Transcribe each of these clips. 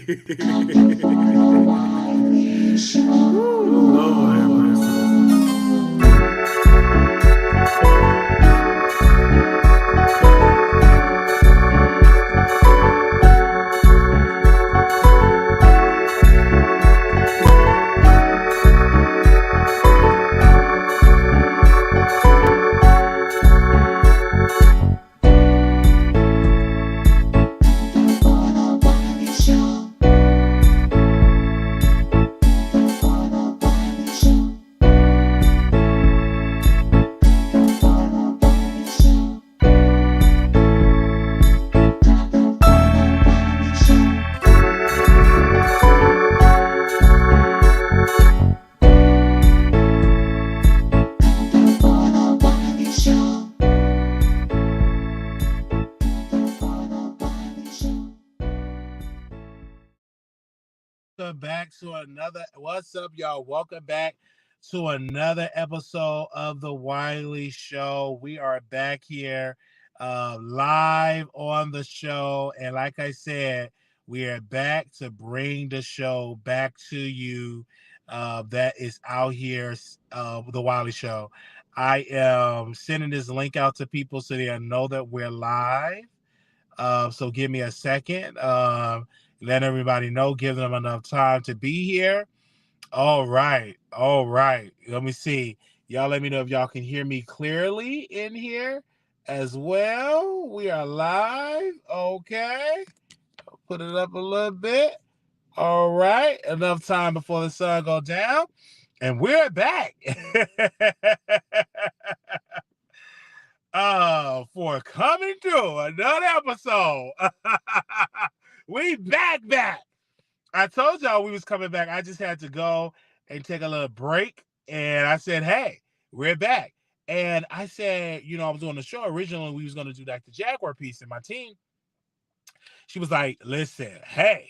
Lord have mercy. Welcome back to another. What's up, y'all? Welcome back to another episode of the Wiley Show. We are back here live on the show. And like I said, we are back to bring the show back to you that is out here, the Wiley Show. I am sending this link out to people so they know that we're live. So give me a second. Let everybody know, give them enough time to be here. All right. All right. Let me see. Y'all let me know if y'all can hear me clearly in here as well. We are live. Okay. Put it up a little bit. All right. Enough time before the sun goes down. And we're back. For coming through another episode. We back. I told y'all we was coming back. I just had to go and take a little break. And I said, hey, we're back. And I said, I was on the show. Originally, we was going to do like the Jaguar piece. And my team, she was like, listen, hey,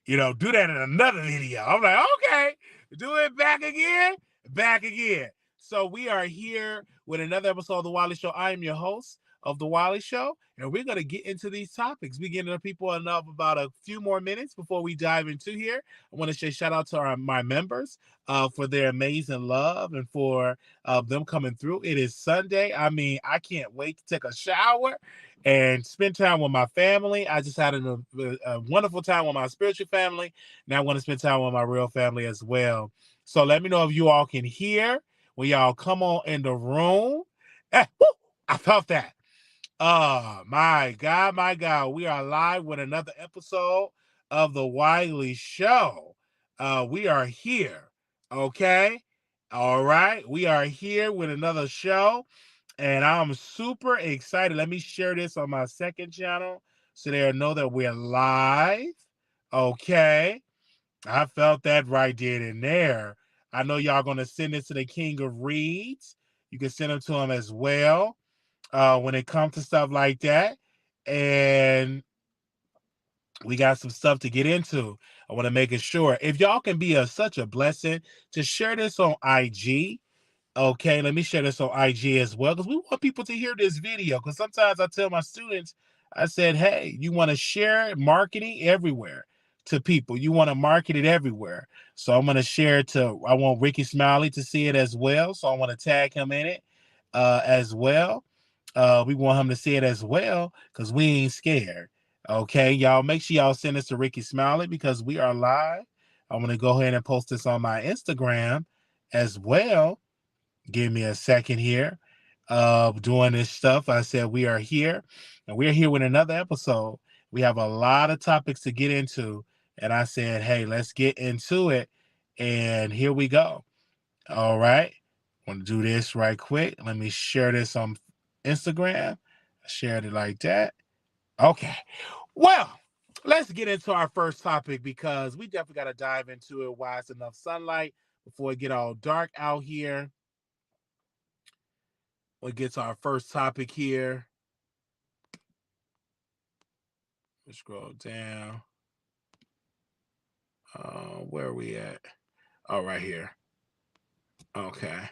do that in another video. I'm like, okay, do it back again. So we are here with another episode of The Wiley Show. I am your host of The Wiley Show, and we're going to get into these topics. We're getting people enough about a few more minutes before we dive into here. I want to say shout out to my members for their amazing love and for them coming through. It is Sunday. I mean, I can't wait to take a shower and spend time with my family. I just had a wonderful time with my spiritual family. Now I want to spend time with my real family as well. So let me know if you all can hear when y'all come on in the room. Woo, I felt that. Oh, my God. We are live with another episode of The Wiley Show. We are here, okay? All right. We are here with another show, and I'm super excited. Let me share this on my second channel so they know that we're live, okay? I felt that right then and there. I know y'all going to send this to the King of Reads. You can send them to him as well when it comes to stuff like that. And we got some stuff to get into. I want to make it sure. If y'all can be such a blessing to share this on IG. Okay, let me share this on IG as well because we want people to hear this video. Because sometimes I tell my students, I said, hey, you want to share marketing everywhere to people. You want to market it everywhere. So I'm going to share it I want Rickey Smiley to see it as well. So I want to tag him in it as well. We want him to see it as well because we ain't scared. Okay, y'all make sure y'all send this to Rickey Smiley because we are live. I'm going to go ahead and post this on my Instagram as well. Give me a second here of doing this stuff. I said we are here, and we're here with another episode. We have a lot of topics to get into, and I said, hey, let's get into it, and here we go. All right. I want to do this right quick. Let me share this on Instagram. I shared it like that. Okay. Well, let's get into our first topic because we definitely got to dive into it while it's enough sunlight before it get all dark out here. We'll get to our first topic here. Let's scroll down. Where are we at? Oh, right here. Okay.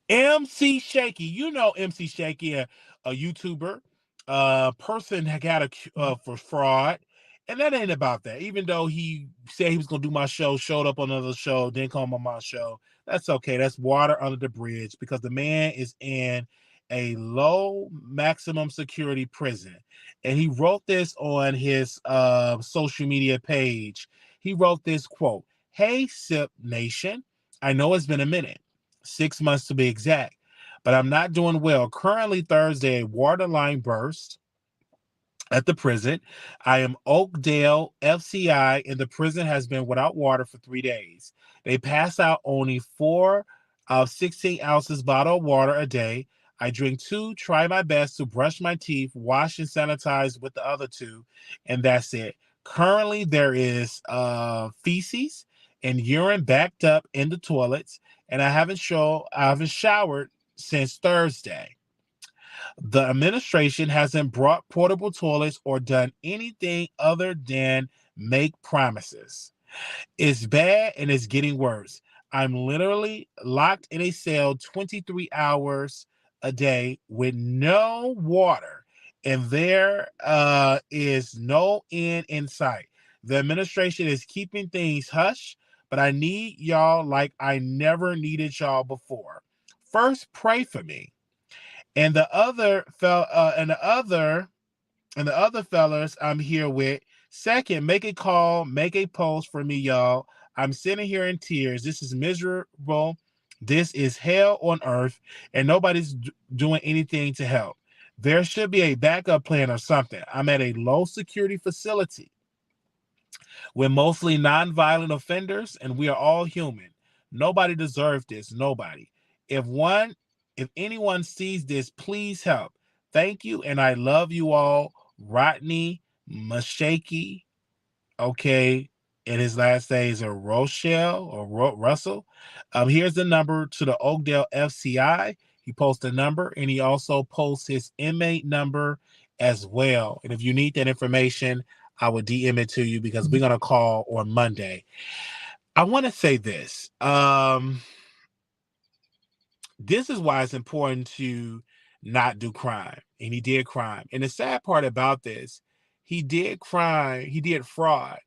McShakie. You know McShakie, a YouTuber. Person got for fraud. And that ain't about that. Even though he said he was gonna do my show, showed up on another show, didn't come on my show. That's okay. That's water under the bridge because the man is in a low maximum security prison. And he wrote this on his social media page. He wrote this quote: "Hey, SIP Nation, I know it's been a minute, 6 months to be exact, but I'm not doing well. Currently, Thursday, a water line burst at the prison. I am Oakdale FCI, and the prison has been without water for 3 days. They pass out only 4 of 16 ounces bottle of water a day. I drink 2, try my best to brush my teeth, wash and sanitize with the other 2, and that's it. Currently, there is feces and urine backed up in the toilets, and I haven't showered since Thursday. The administration hasn't brought portable toilets or done anything other than make promises. It's bad and it's getting worse. I'm literally locked in a cell 23 hours a day with no water, and there is no end in sight. The administration is keeping things hush, but I need y'all like I never needed y'all before. First, pray for me. And the other fellas I'm here with. Second, make a call, make a post for me, y'all. I'm sitting here in tears. This is miserable. This is hell on earth, and nobody's doing anything to help. There should be a backup plan or something. I'm at a low security facility. We're mostly nonviolent offenders, and we are all human. Nobody deserves this. Nobody. If anyone sees this, please help. Thank you, and I love you all. Rodney McShakie, okay, and his last name is Rochelle or Russell. Here's the number to the Oakdale FCI. He posts a number, and he also posts his inmate number as well. And if you need that information, I will DM it to you because we're going to call on Monday. I want to say this. This is why it's important to not do crime. And he did crime. And the sad part about this, he did crime, he did fraud.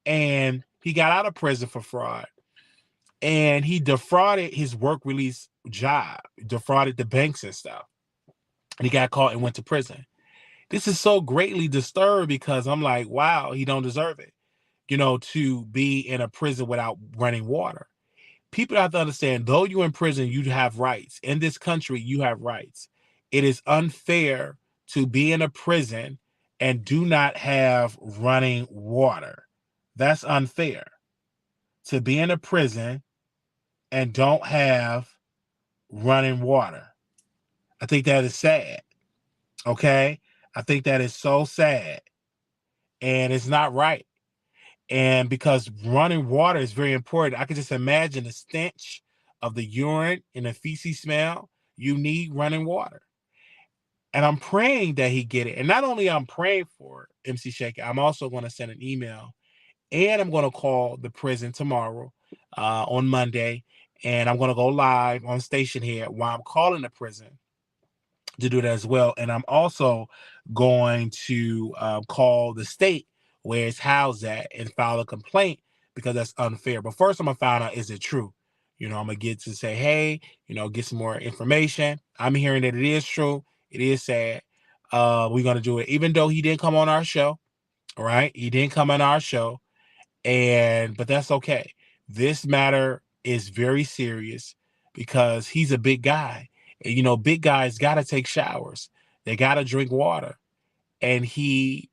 And he got out of prison for fraud. And he defrauded his work release job, defrauded the banks and stuff. And he got caught and went to prison. This is so greatly disturbed because I'm like, wow, he don't deserve it, to be in a prison without running water. People have to understand, though you're in prison, you have rights. In this country, you have rights. It is unfair to be in a prison and do not have running water. That's unfair. To be in a prison and don't have running water. I think that is sad. Okay? I think that is so sad. And it's not right. And because running water is very important, I can just imagine the stench of the urine and the feces smell. You need running water. And I'm praying that he get it. And not only I'm praying for McShakie, I'm also going to send an email, and I'm going to call the prison tomorrow on Monday. And I'm going to go live on station here while I'm calling the prison to do that as well. And I'm also going to call the state where it's housed at and file a complaint because that's unfair. But first, I'm going to find out, is it true? I'm going to get to say, hey, get some more information. I'm hearing that it is true. It is sad. We're going to do it. Even though he didn't come on our show, right? He didn't come on our show. But that's okay. This matter is very serious because he's a big guy. And, big guys got to take showers. They got to drink water. And he,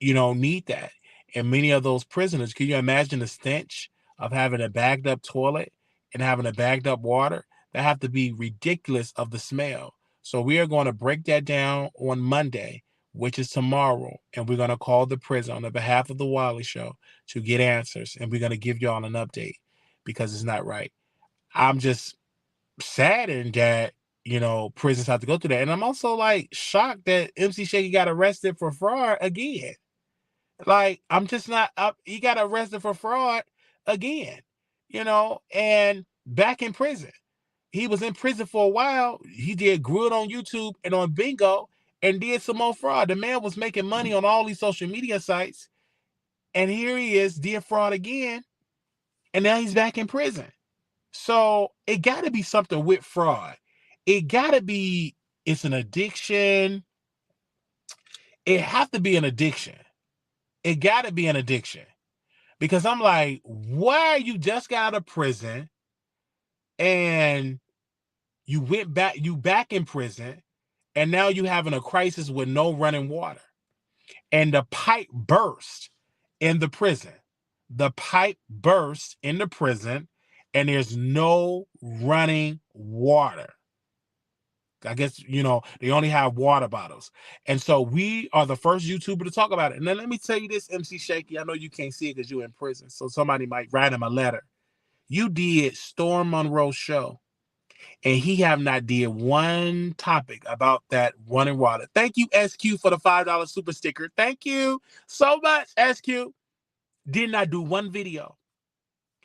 need that. And many of those prisoners, can you imagine the stench of having a bagged up toilet and having a bagged up water? That have to be ridiculous of the smell. So we are going to break that down on Monday, which is tomorrow. And we're going to call the prison on the behalf of the Wiley Show to get answers. And we're going to give y'all an update because it's not right. I'm just saddened that, prisons have to go through that. And I'm also shocked that McShakie got arrested for fraud again. I'm just not up. He got arrested for fraud again, and back in prison. He was in prison for a while. He did Grilled on YouTube and on Bingo and did some more fraud. The man was making money on all these social media sites And here he is, did fraud again, and now he's back in prison. So it got to be something with fraud. It got to be, it's an addiction. It have to be an addiction. It got to be an addiction. Because I'm like, why you just got out of prison and you back in prison, and now you having a crisis with no running water. And the pipe burst in the prison. The pipe burst in the prison, and there's no running water. I guess, they only have water bottles. And so we are the first YouTuber to talk about it. And then let me tell you this, McShakie, I know you can't see it because you're in prison, so somebody might write him a letter. You did Storm Monroe's show, and he have not did one topic about that running water. Thank you, SQ, for the $5 super sticker. Thank you so much, SQ. Did not do one video.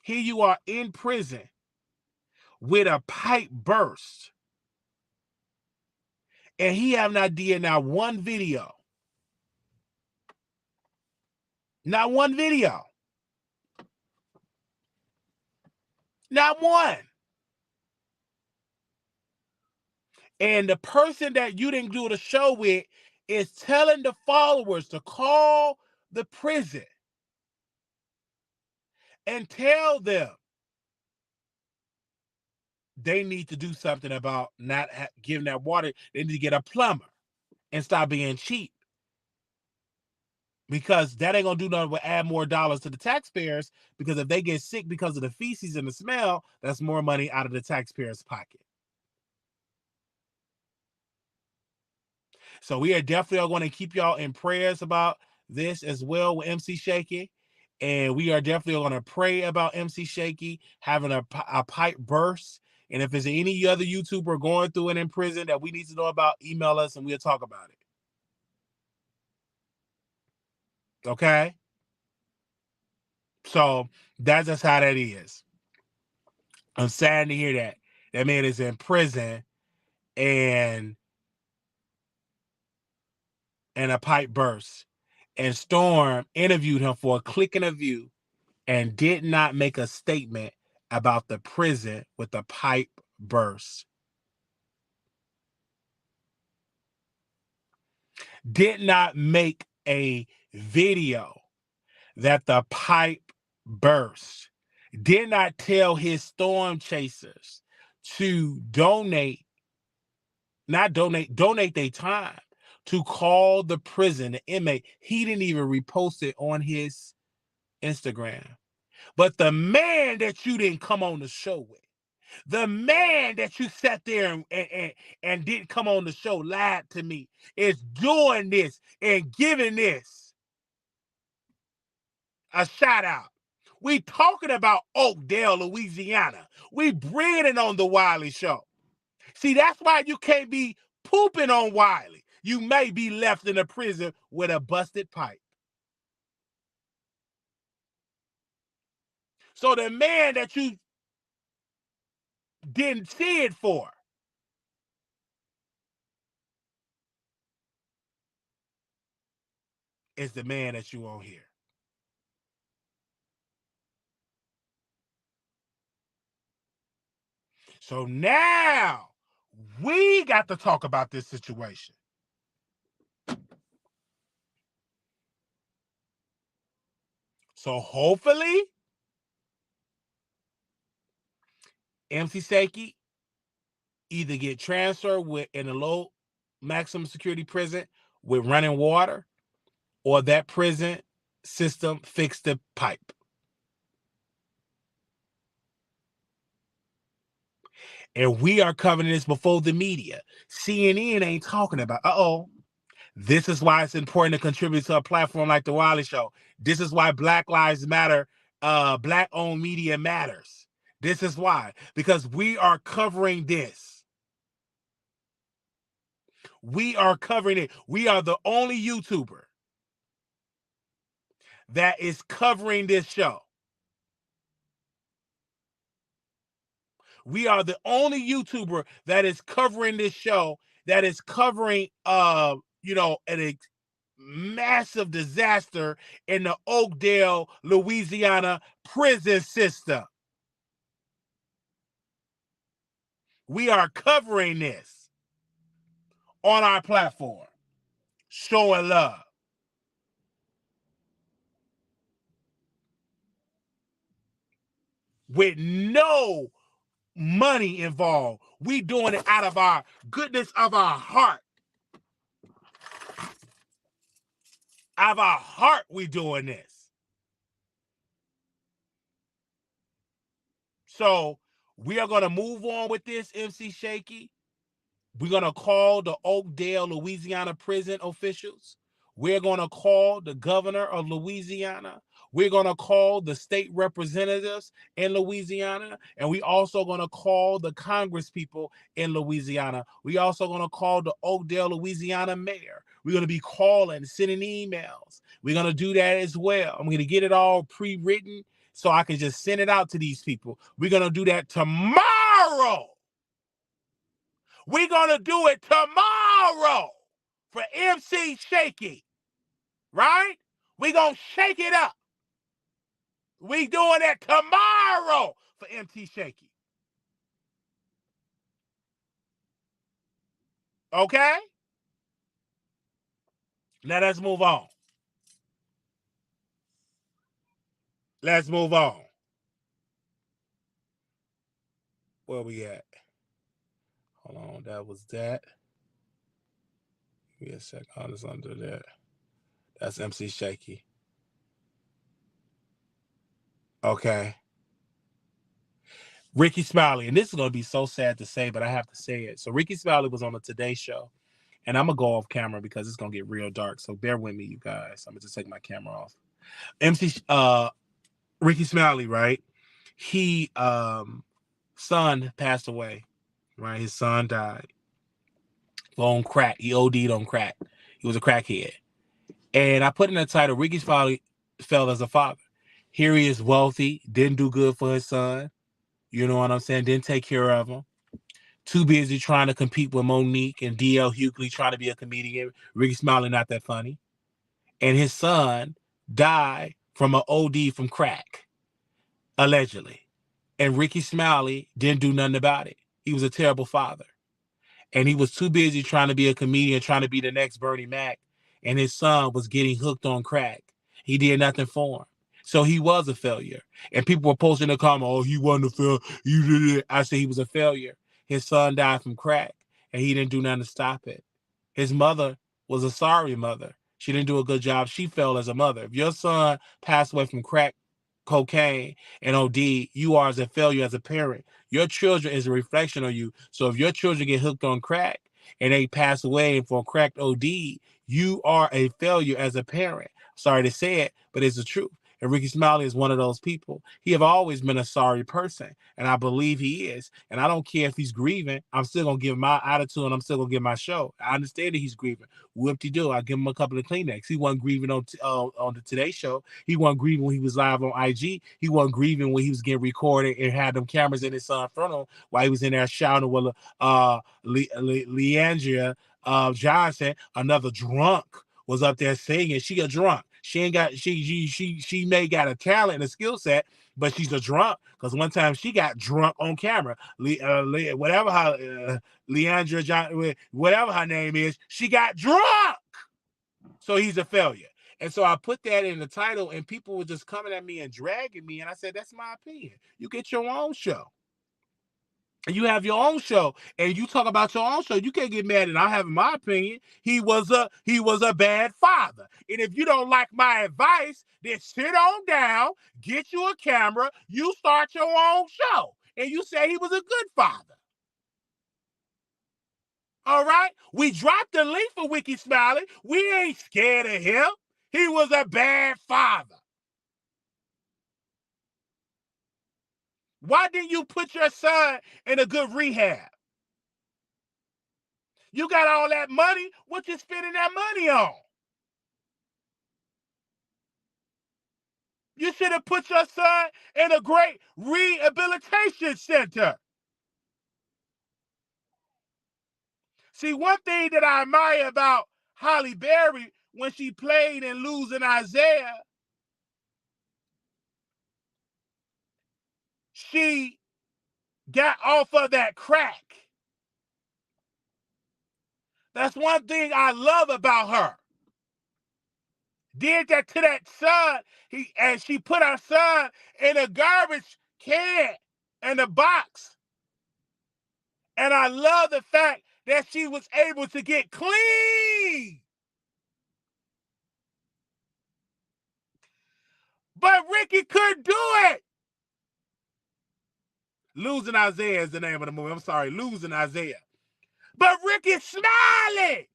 Here you are in prison with a pipe burst, and he have not did not one video. Not one video. Not one. And the person that you didn't do the show with is telling the followers to call the prison and tell them they need to do something about not giving that water. They need to get a plumber and stop being cheap, because that ain't gonna do nothing but add more dollars to the taxpayers, because if they get sick because of the feces and the smell, that's more money out of the taxpayers' pocket. So we are definitely going to keep y'all in prayers about this as well with McShakie. And we are definitely going to pray about McShakie having a pipe burst. And if there's any other YouTuber going through it in prison that we need to know about, email us and we'll talk about it. Okay? So that's just how that is. I'm sad to hear that. That man is in prison and a pipe burst. And Storm interviewed him for a click and a view and did not make a statement about the prison with the pipe burst. Did not make a video that the pipe burst. Did not tell his storm chasers to donate their time to call the prison, the inmate. He didn't even repost it on his Instagram. But the man that you didn't come on the show with, the man that you sat there and didn't come on the show, lied to me, is doing this and giving this a shout out. We talking about Oakdale, Louisiana. We breathing on the Wiley Show. See, that's why you can't be pooping on Wiley. You may be left in a prison with a busted pipe. So the man that you didn't see it for is the man that you on here. So now we got to talk about this situation. So hopefully, McShakie either get transferred in a low maximum security prison with running water, or that prison system fix the pipe. And we are covering this before the media. CNN ain't talking about, this is why it's important to contribute to a platform like The Wiley Show. This is why Black Lives Matter, Black-owned media matters. This is why. Because we are covering this. We are covering it. We are the only YouTuber that is covering this show. We are the only YouTuber that is covering this show, that is covering, massive disaster in the Oakdale, Louisiana prison system. We are covering this on our platform, showing love. With no money involved. We doing it out of our goodness of our heart. Out of our heart, we doing this. So we are going to move on with this, McShakie. We're going to call the Oakdale, Louisiana prison officials. We're going to call the governor of Louisiana. We're going to call the state representatives in Louisiana. And we also going to call the Congress people in Louisiana. We also going to call the Oakdale, Louisiana mayor. We're going to be calling, sending emails. We're going to do that as well. I'm going to get it all pre-written so I can just send it out to these people. We're going to do that tomorrow. We're going to do it tomorrow for McShakie, right? We're going to shake it up. We doing it tomorrow for McShakie. Okay? Now let's move on. Let's move on. Where we at? Hold on, that was that. Give me a second. Oh, it's under that. That's McShakie. Okay. Rickey Smiley, and this is going to be so sad to say, but I have to say it. So Rickey Smiley was on the Today Show, and I'm going to go off camera because it's going to get real dark. So bear with me, you guys. I'm going to just take my camera off. Rickey Smiley, right? He son passed away, right? His son died on crack. He OD'd on crack. He was a crackhead. And I put in the title, Rickey Smiley fell as a father. Here he is wealthy, didn't do good for his son. You know what I'm saying? Didn't take care of him. Too busy trying to compete with Monique and D.L. Hughley trying to be a comedian. Rickey Smiley not that funny. And his son died from an OD from crack, allegedly. And Rickey Smiley didn't do nothing about it. He was a terrible father. And he was too busy trying to be a comedian, trying to be the next Bernie Mac. And his son was getting hooked on crack. He did nothing for him. So he was a failure. And people were posting in the comments, oh, he wasn't a failure. You did it. I said he was a failure. His son died from crack, and he didn't do nothing to stop it. His mother was a sorry mother. She didn't do a good job. She failed as a mother. If your son passed away from crack, cocaine, and OD, you are as a failure as a parent. Your children is a reflection of you. So if your children get hooked on crack and they pass away for cracked OD, you are a failure as a parent. Sorry to say it, but it's the truth. And Rickey Smiley is one of those people. He have always been a sorry person, and I believe he is. And I don't care if he's grieving. I'm still going to give my attitude, and I'm still going to give my show. I understand that he's grieving. Whoop-de-doo. I give him a couple of Kleenex. He wasn't grieving on the Today Show. He wasn't grieving when he was live on IG. He wasn't grieving when he was getting recorded and had them cameras in his front of him while he was in there shouting with Leandria Johnson, another drunk, was up there singing. She a drunk. She ain't got she may got a talent and a skill set, but she's a drunk because one time she got drunk on camera. Whatever her Leandra John, whatever her name is, she got drunk. So he's a failure. And so I put that in the title, and people were just coming at me and dragging me, and I said, that's my opinion. You get your own show. You have your own show, and you talk about your own show. You can't get mad at I have my opinion. He was a bad father. And if you don't like my advice, then sit on down, get you a camera, you start your own show, and you say he was a good father. All right? We dropped the link for Rickey Smiley. We ain't scared of him. He was a bad father. Why didn't you put your son in a good rehab? You got all that money. What you spending that money on? You should have put your son in a great rehabilitation center. See, one thing that I admire about Halle Berry when she played in Losing Isaiah, she got off of that crack. That's one thing I love about her. Did that to that son, and she put her son in a garbage can, in a box. And I love the fact that she was able to get clean. But Rickey couldn't do it. Losing Isaiah is the name of the movie. I'm sorry, Losing Isaiah. But Rickey Smiley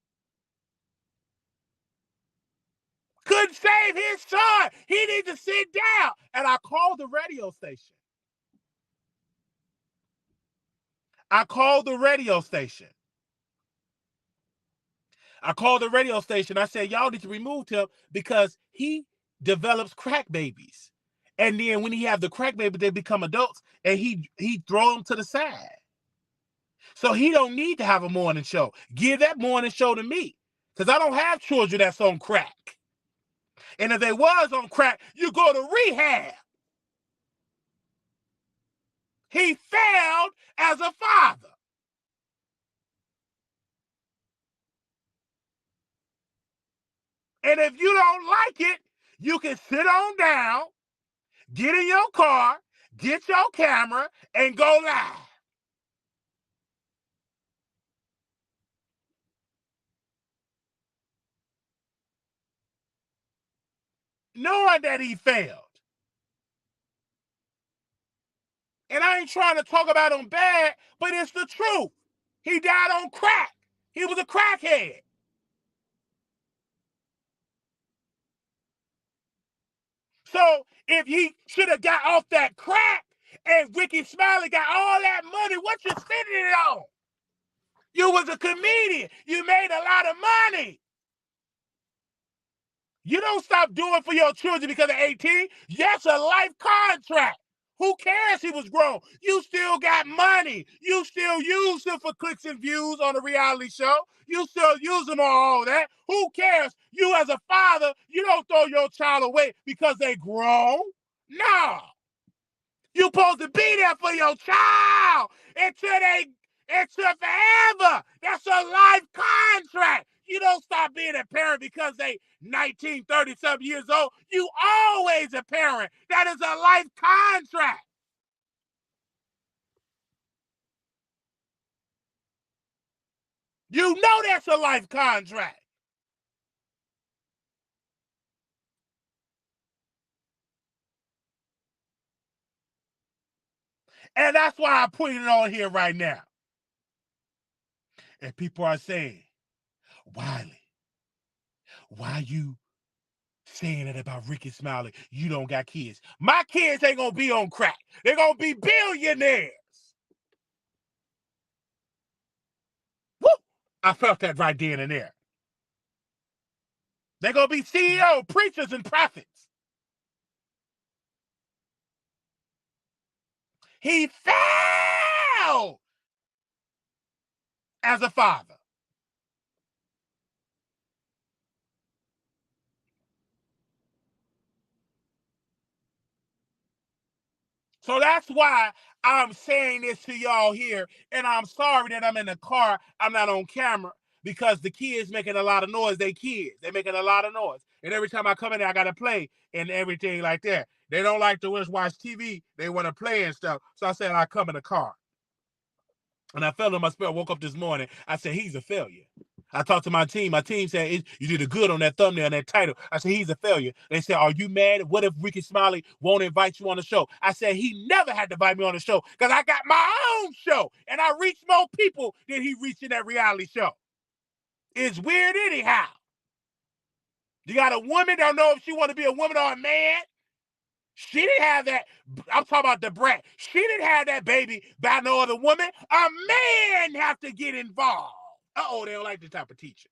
couldn't save his son. He needs to sit down. And I called the radio station. I called the radio station. I said, y'all need to remove him because he develops crack babies. And then when he have the crack baby, they become adults, and he throw them to the side. So he don't need to have a morning show. Give that morning show to me, because I don't have children that's on crack. And if they was on crack, you go to rehab. He failed as a father. And if you don't like it, you can sit on down, get in your car, get your camera, and go live. Knowing that he failed. And I ain't trying to talk about him bad, but it's the truth. He died on crack. He was a crackhead. So if he should have got off that crack and Rickey Smiley got all that money, what you spending it on? You was a comedian. You made a lot of money. You don't stop doing for your children because of 18. That's a life contract. Who cares he was grown? You still got money. You still use him for clicks and views on a reality show. You still use him on all that. Who cares? You as a father, you don't throw your child away because they grown. No. You're supposed to be there for your child until forever. That's a life contract. You don't stop being a parent because they 19, 30-something years old. You always a parent. That is a life contract. You know that's a life contract. And that's why I put it on here right now. And people are saying, Wiley, why you saying that about Rickey Smiley? You don't got kids. My kids ain't gonna be on crack. They're gonna be billionaires. Woo! I felt that right then and there. They're gonna be CEO, preachers, and prophets. He failed as a father. So that's why I'm saying this to y'all here. And I'm sorry that I'm in the car. I'm not on camera because the kids making a lot of noise. They kids. They making a lot of noise. And every time I come in there, I got to play and everything like that. They don't like to watch TV. They want to play and stuff. So I said, I come in the car. And I felt in my spirit, woke up this morning. I said, he's a failure. I talked to my team. My team said, you did a good on that thumbnail and that title. I said, he's a failure. They said, are you mad? What if Rickey Smiley won't invite you on the show? I said, he never had to invite me on the show because I got my own show. And I reach more people than he reached in that reality show. It's weird anyhow. You got a woman, don't know if she want to be a woman or a man. She didn't have that. I'm talking about the brat. She didn't have that baby by no other woman. A man have to get involved. They don't like this type of teaching.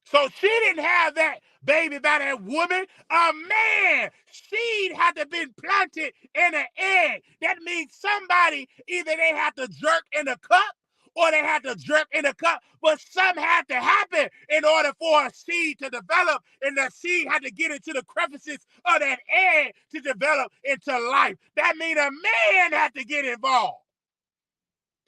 So she didn't have that baby by that woman. A man. Seed had to been planted in an egg. That means somebody, either they have to jerk in a cup or they had to drip in a cup, but something had to happen in order for a seed to develop, and the seed had to get into the crevices of that egg to develop into life. That means a man had to get involved.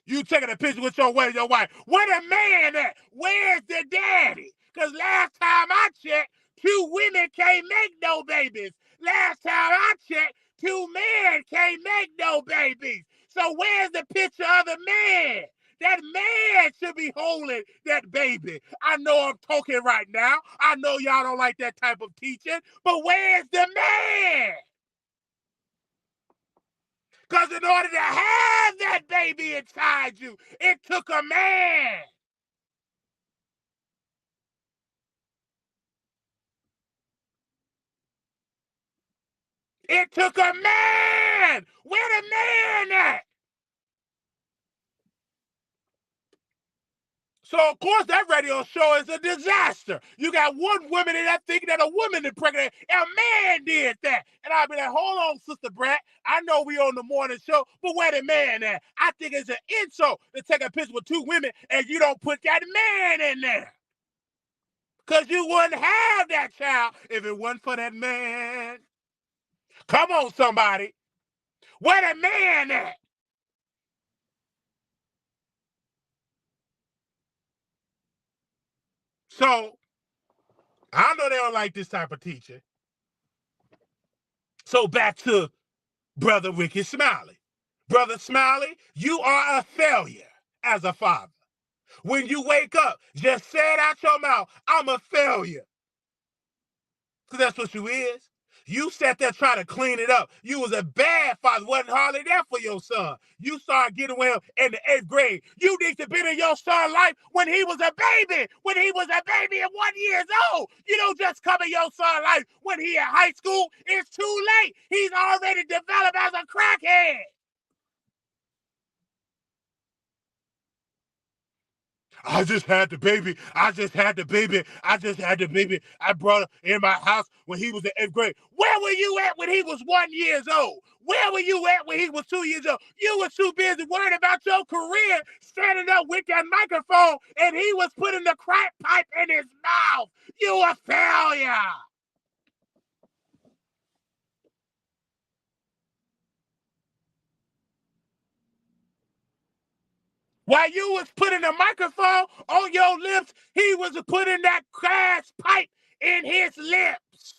You taking a picture with your wife, where the man at? Where's the daddy? Because last time I checked, 2 women can't make no babies. Last time I checked, 2 men can't make no babies. So where's the picture of the man? That man should be holding that baby. I know I'm talking right now. I know y'all don't like that type of teaching, but where's the man? Because in order to have that baby inside you, it took a man. It took a man. Where the man at? So, of course, that radio show is a disaster. You got one woman in that thinking that a woman is pregnant, and a man did that. And I'll be like, hold on, Sister Brat. I know we on the morning show, but where the man at? I think it's an insult to take a picture with 2 women and you don't put that man in there. Because you wouldn't have that child if it wasn't for that man. Come on, somebody. Where the man at? So, I know they don't like this type of teaching. So back to Brother Rickey Smiley. Brother Smiley, you are a failure as a father. When you wake up, just say it out your mouth, I'm a failure. Because that's what you is. You sat there trying to clean it up. You was a bad father. Wasn't hardly there for your son. You started getting with him in the 8th grade. You need to be in your son's life when he was a baby. When he was a baby at 1 year old. You don't just come in your son's life when he in high school. It's too late. He's already developed as a crackhead. I just had the baby. I brought him in my house when he was in 8th grade. Where were you at when he was 1 year old? Where were you at when he was 2 years old? You were too busy worried about your career, standing up with that microphone, and he was putting the crack pipe in his mouth. You a failure. While you was putting the microphone on your lips, he was putting that crash pipe in his lips.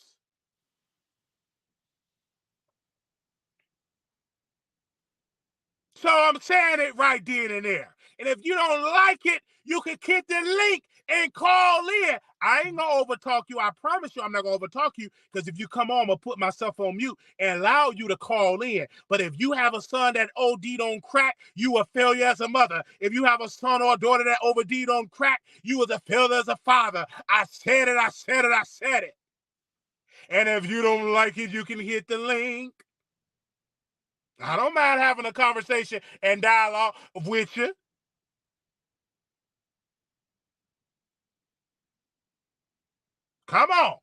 So I'm saying it right then and there. And if you don't like it, you can hit the link and call in. I ain't gonna overtalk you. I promise you I'm not gonna overtalk you, because if you come on, I'm gonna put myself on mute and allow you to call in. But if you have a son that OD'd on crack, you a failure as a mother. If you have a son or a daughter that OD'd on crack, you was a failure as a father. I said it. And if you don't like it, you can hit the link. I don't mind having a conversation and dialogue with you. Come on.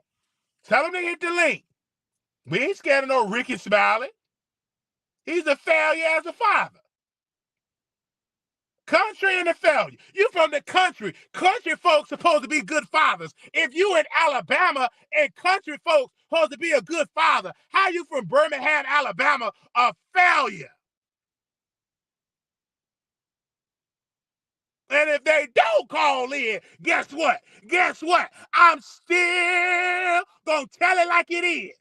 Tell him to hit the link. We ain't scared of no Rickey Smiley. He's a failure as a father. Country and a failure. You from the country. Country folks supposed to be good fathers. If you in Alabama and country folks supposed to be a good father, how you from Birmingham, Alabama, a failure? And if they don't call in, guess what? I'm still gonna tell it like it is.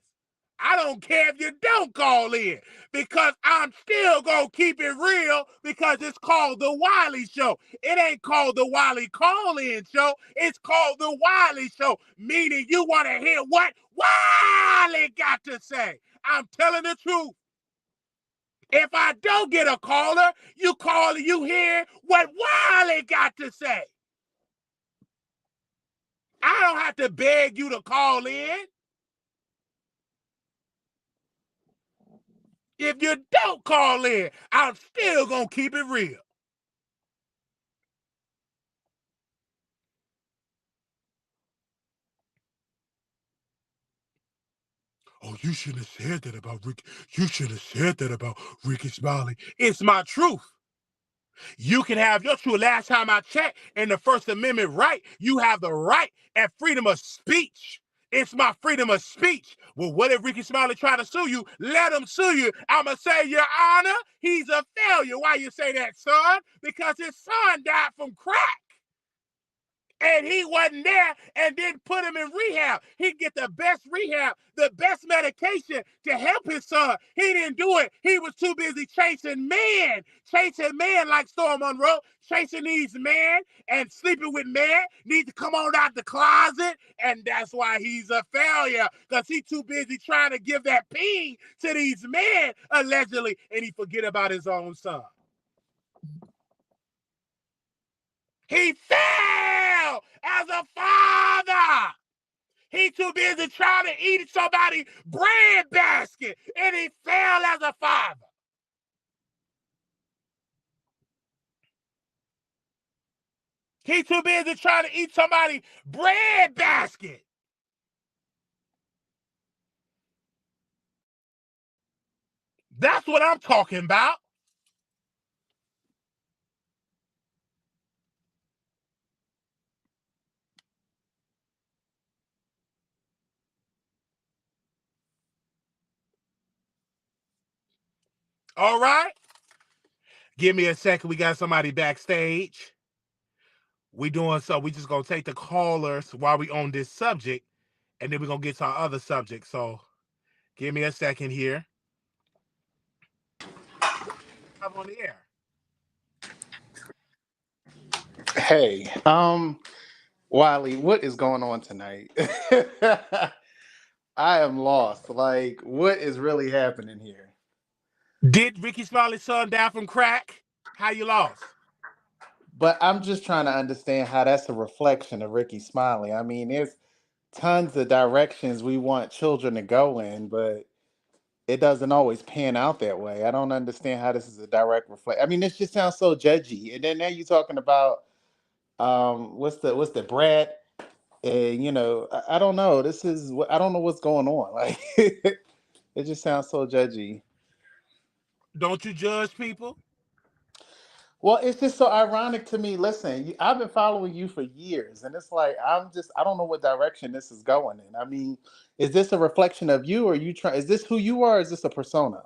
I don't care if you don't call in, because I'm still gonna keep it real, because it's called the Wiley Show. It ain't called the Wiley Call-In Show. It's called the Wiley Show, meaning you want to hear what Wiley got to say. I'm telling the truth. If I don't get a caller, you call, you hear what Wiley got to say. I don't have to beg you to call in. If you don't call in, I'm still gonna keep it real. Oh, you shouldn't have said that about Rick. You should have said that about Rickey Smiley. It's my truth. You can have your true. Last time I checked, in the First Amendment right, you have the right and freedom of speech. It's my freedom of speech. Well, what if Rickey Smiley try to sue you? Let him sue you. I'ma say, Your Honor, he's a failure. Why you say that, son? Because his son died from crack. And he wasn't there and didn't put him in rehab. He'd get the best rehab, the best medication to help his son. He didn't do it. He was too busy chasing men like Storm Monroe, chasing these men and sleeping with men, need to come on out the closet. And that's why he's a failure, because he's too busy trying to give that pee to these men, allegedly, and he forget about his own son. He failed as a father. He too busy trying to eat somebody's bread basket, and he failed as a father. He too busy trying to eat somebody's bread basket. That's what I'm talking about. All right? Give me a second. We got somebody backstage. We doing so. We just gonna take the callers while we on this subject, and then we're gonna get to our other subject. So give me a second here. I'm on the air. Hey, Wiley, what is going on tonight? I am lost. Like, what is really happening here? Did Rickey Smiley's son die from crack? How you lost? But I'm just trying to understand how that's a reflection of Rickey Smiley. I mean, there's tons of directions we want children to go in, but it doesn't always pan out that way. I don't understand how this is a direct reflect. I mean, this just sounds so judgy. And then now you're talking about what's the Brad? And I don't know. I don't know what's going on. Like, it just sounds so judgy. Don't you judge people? Well, it's just so ironic to me. Listen, I've been following you for years, and it's like I don't know what direction this is going in. I mean, is this a reflection of you, or you try? Is this who you are? Or is this a persona?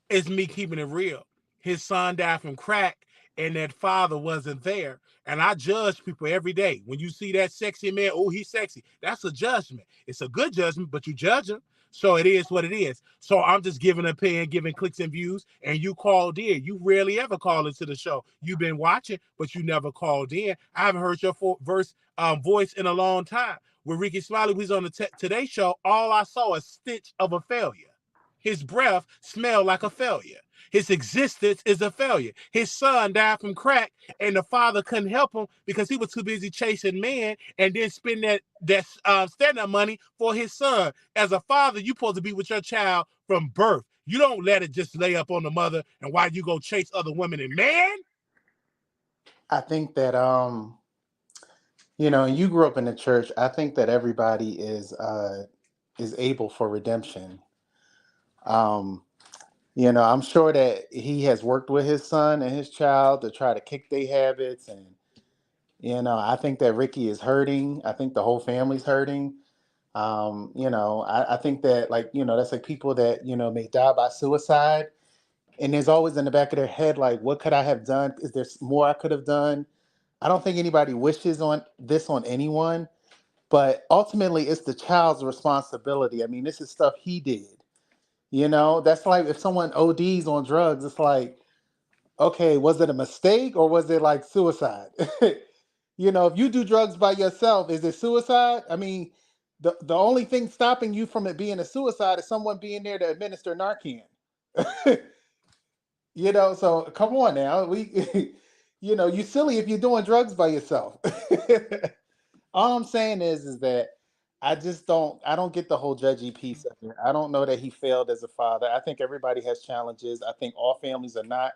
It's me keeping it real. His son died from crack, and that father wasn't there. And I judge people every day. When you see that sexy man, oh, he's sexy. That's a judgment. It's a good judgment, but you judge him. So it is what it is. So I'm just giving an opinion, giving clicks and views, and you called in. You rarely ever call into the show. You've been watching, but you never called in. I haven't heard your voice in a long time. When Rickey Smiley was on the Today Show, all I saw is stench of a failure. His breath smelled like a failure. His existence is a failure. His son died from crack, and the father couldn't help him because he was too busy chasing men and then spend that stand-up money for his son. As a father, you're supposed to be with your child from birth. You don't let it just lay up on the mother and why you go chase other women and men. I think that you grew up in the church. I think that everybody is able for redemption. Um, I'm sure that he has worked with his son and his child to try to kick their habits, and I think that Rickey is hurting. I think the whole family's hurting. I think that, like, that's like people that may die by suicide, and there's always in the back of their head, like, what could I have done? Is there more I could have done? I don't think anybody wishes on this on anyone, but ultimately it's the child's responsibility. I mean, this is stuff he did. That's like if someone ODs on drugs, it's like, okay, was it a mistake or was it like suicide? If you do drugs by yourself, is it suicide? I mean, the only thing stopping you from it being a suicide is someone being there to administer Narcan. So come on now. You silly if you're doing drugs by yourself. All I'm saying is that I don't get the whole judgy piece of it. I don't know that he failed as a father. I think everybody has challenges. I think all families are not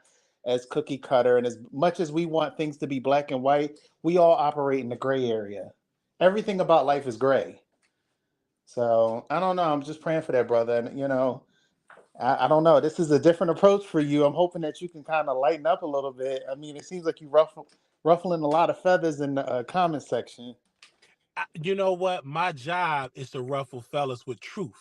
as cookie cutter. And as much as we want things to be black and white, we all operate in the gray area. Everything about life is gray. So I don't know. I'm just praying for that brother. And I don't know. This is a different approach for you. I'm hoping that you can kind of lighten up a little bit. I mean, it seems like you ruffling a lot of feathers in the comment section. You know what? My job is to ruffle fellas with truth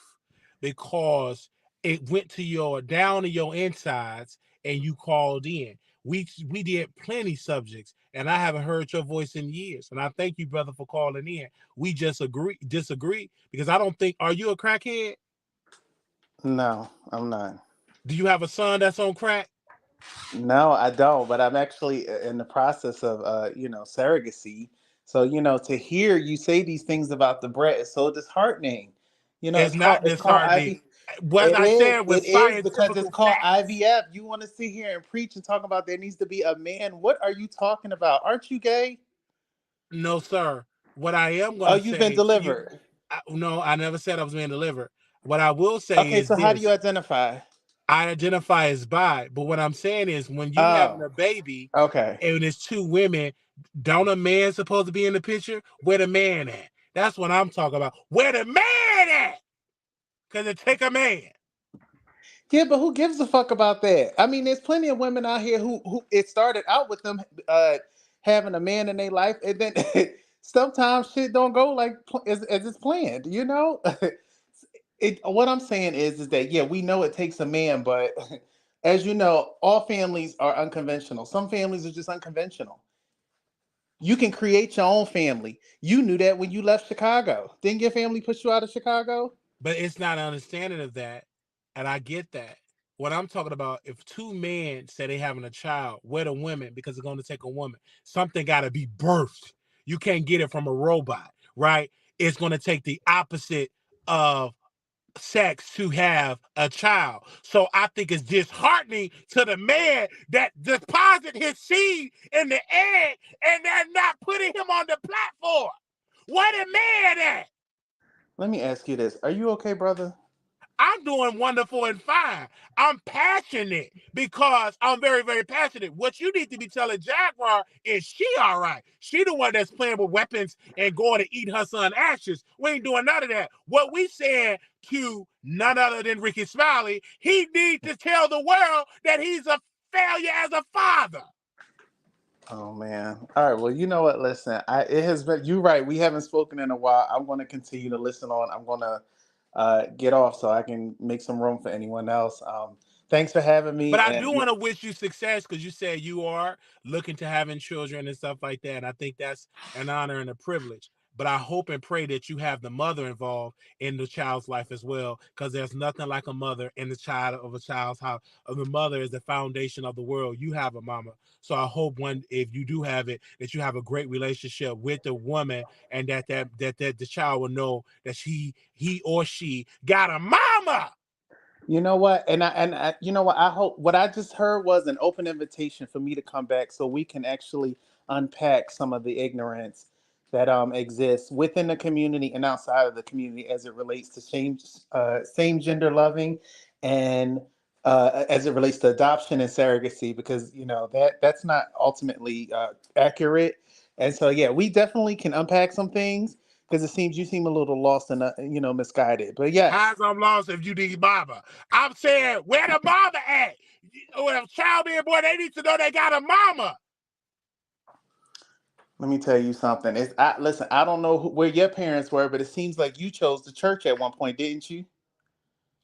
because it went to your down to your insides and you called in. We did plenty subjects and I haven't heard your voice in years. And I thank you, brother, for calling in. We just disagree because I don't think, are you a crackhead? No, I'm not. Do you have a son that's on crack? No, I don't. But I'm actually in the process of, surrogacy. So, to hear you say these things about the bread is so disheartening. It's not It's called disheartening. IV. What I said was It is because it's scientific called facts. IVF. You want to sit here and preach and talk about there needs to be a man. What are you talking about? Aren't you gay? No, sir. What I am going Oh, to you've been say to you, delivered. no, I never said I was being delivered. What I will say Okay, is so how do you this: identify? I identify as bi, but what I'm saying is when you having Oh, a baby okay. and it's two women, don't a man supposed to be in the picture? Where the man at? That's what I'm talking about. Where the man at? Because it take a man. Yeah, but who gives a fuck about that? I mean, there's plenty of women out here who it started out with them having a man in their life, and then sometimes shit don't go like as it's planned. What I'm saying is that yeah, we know it takes a man, but as you know, all families are unconventional. Some families are just unconventional. You can create your own family. You knew that when you left Chicago. Didn't your family push you out of Chicago? But it's not an understanding of that. And I get that. What I'm talking about, if two men say they having a child, where the women, because it's going to take a woman, something got to be birthed. You can't get it from a robot, right? It's going to take the opposite of sex to have a child. So I think it's disheartening to the man that deposit his seed in the egg and they're not putting him on the platform. Where the man at? Let me ask you this: are you okay, brother? I'm doing wonderful and fine. I'm passionate because I'm very, very passionate. What you need to be telling Jaguar is she all right. She the one that's playing with weapons and going to eat her son ashes. We ain't doing none of that. What we said to none other than Rickey Smiley, he needs to tell the world that he's a failure as a father. Oh man. All right. Well, you know what? Listen, it has been. You're right. We haven't spoken in a while. I'm going to continue to listen on. I'm going to get off so I can make some room for anyone else. Thanks for having But me. I And do want to wish you success because you said you are looking to having children and stuff like that. And I think that's an honor and a privilege. But I hope and pray that you have the mother involved in the child's life as well, because there's nothing like a mother in the child of a child's house. The mother is the foundation of the world. You have a mama, so I hope if you do have it, that you have a great relationship with the woman, and that the child will know that he or she got a mama. you know what? And you know what? I hope what I just heard was an open invitation for me to come back so we can actually unpack some of the ignorance that exists within the community and outside of the community as it relates to same gender loving and as it relates to adoption and surrogacy because that's not ultimately accurate. And so yeah, we definitely can unpack some things because it seems you seem a little lost and misguided. But yes. How's I'm lost if you need mama? I'm saying, where the mama at? When a child being born, they need to know they got a mama. Let me tell you something. Listen. I don't know where your parents were, but it seems like you chose the church at one point, didn't you?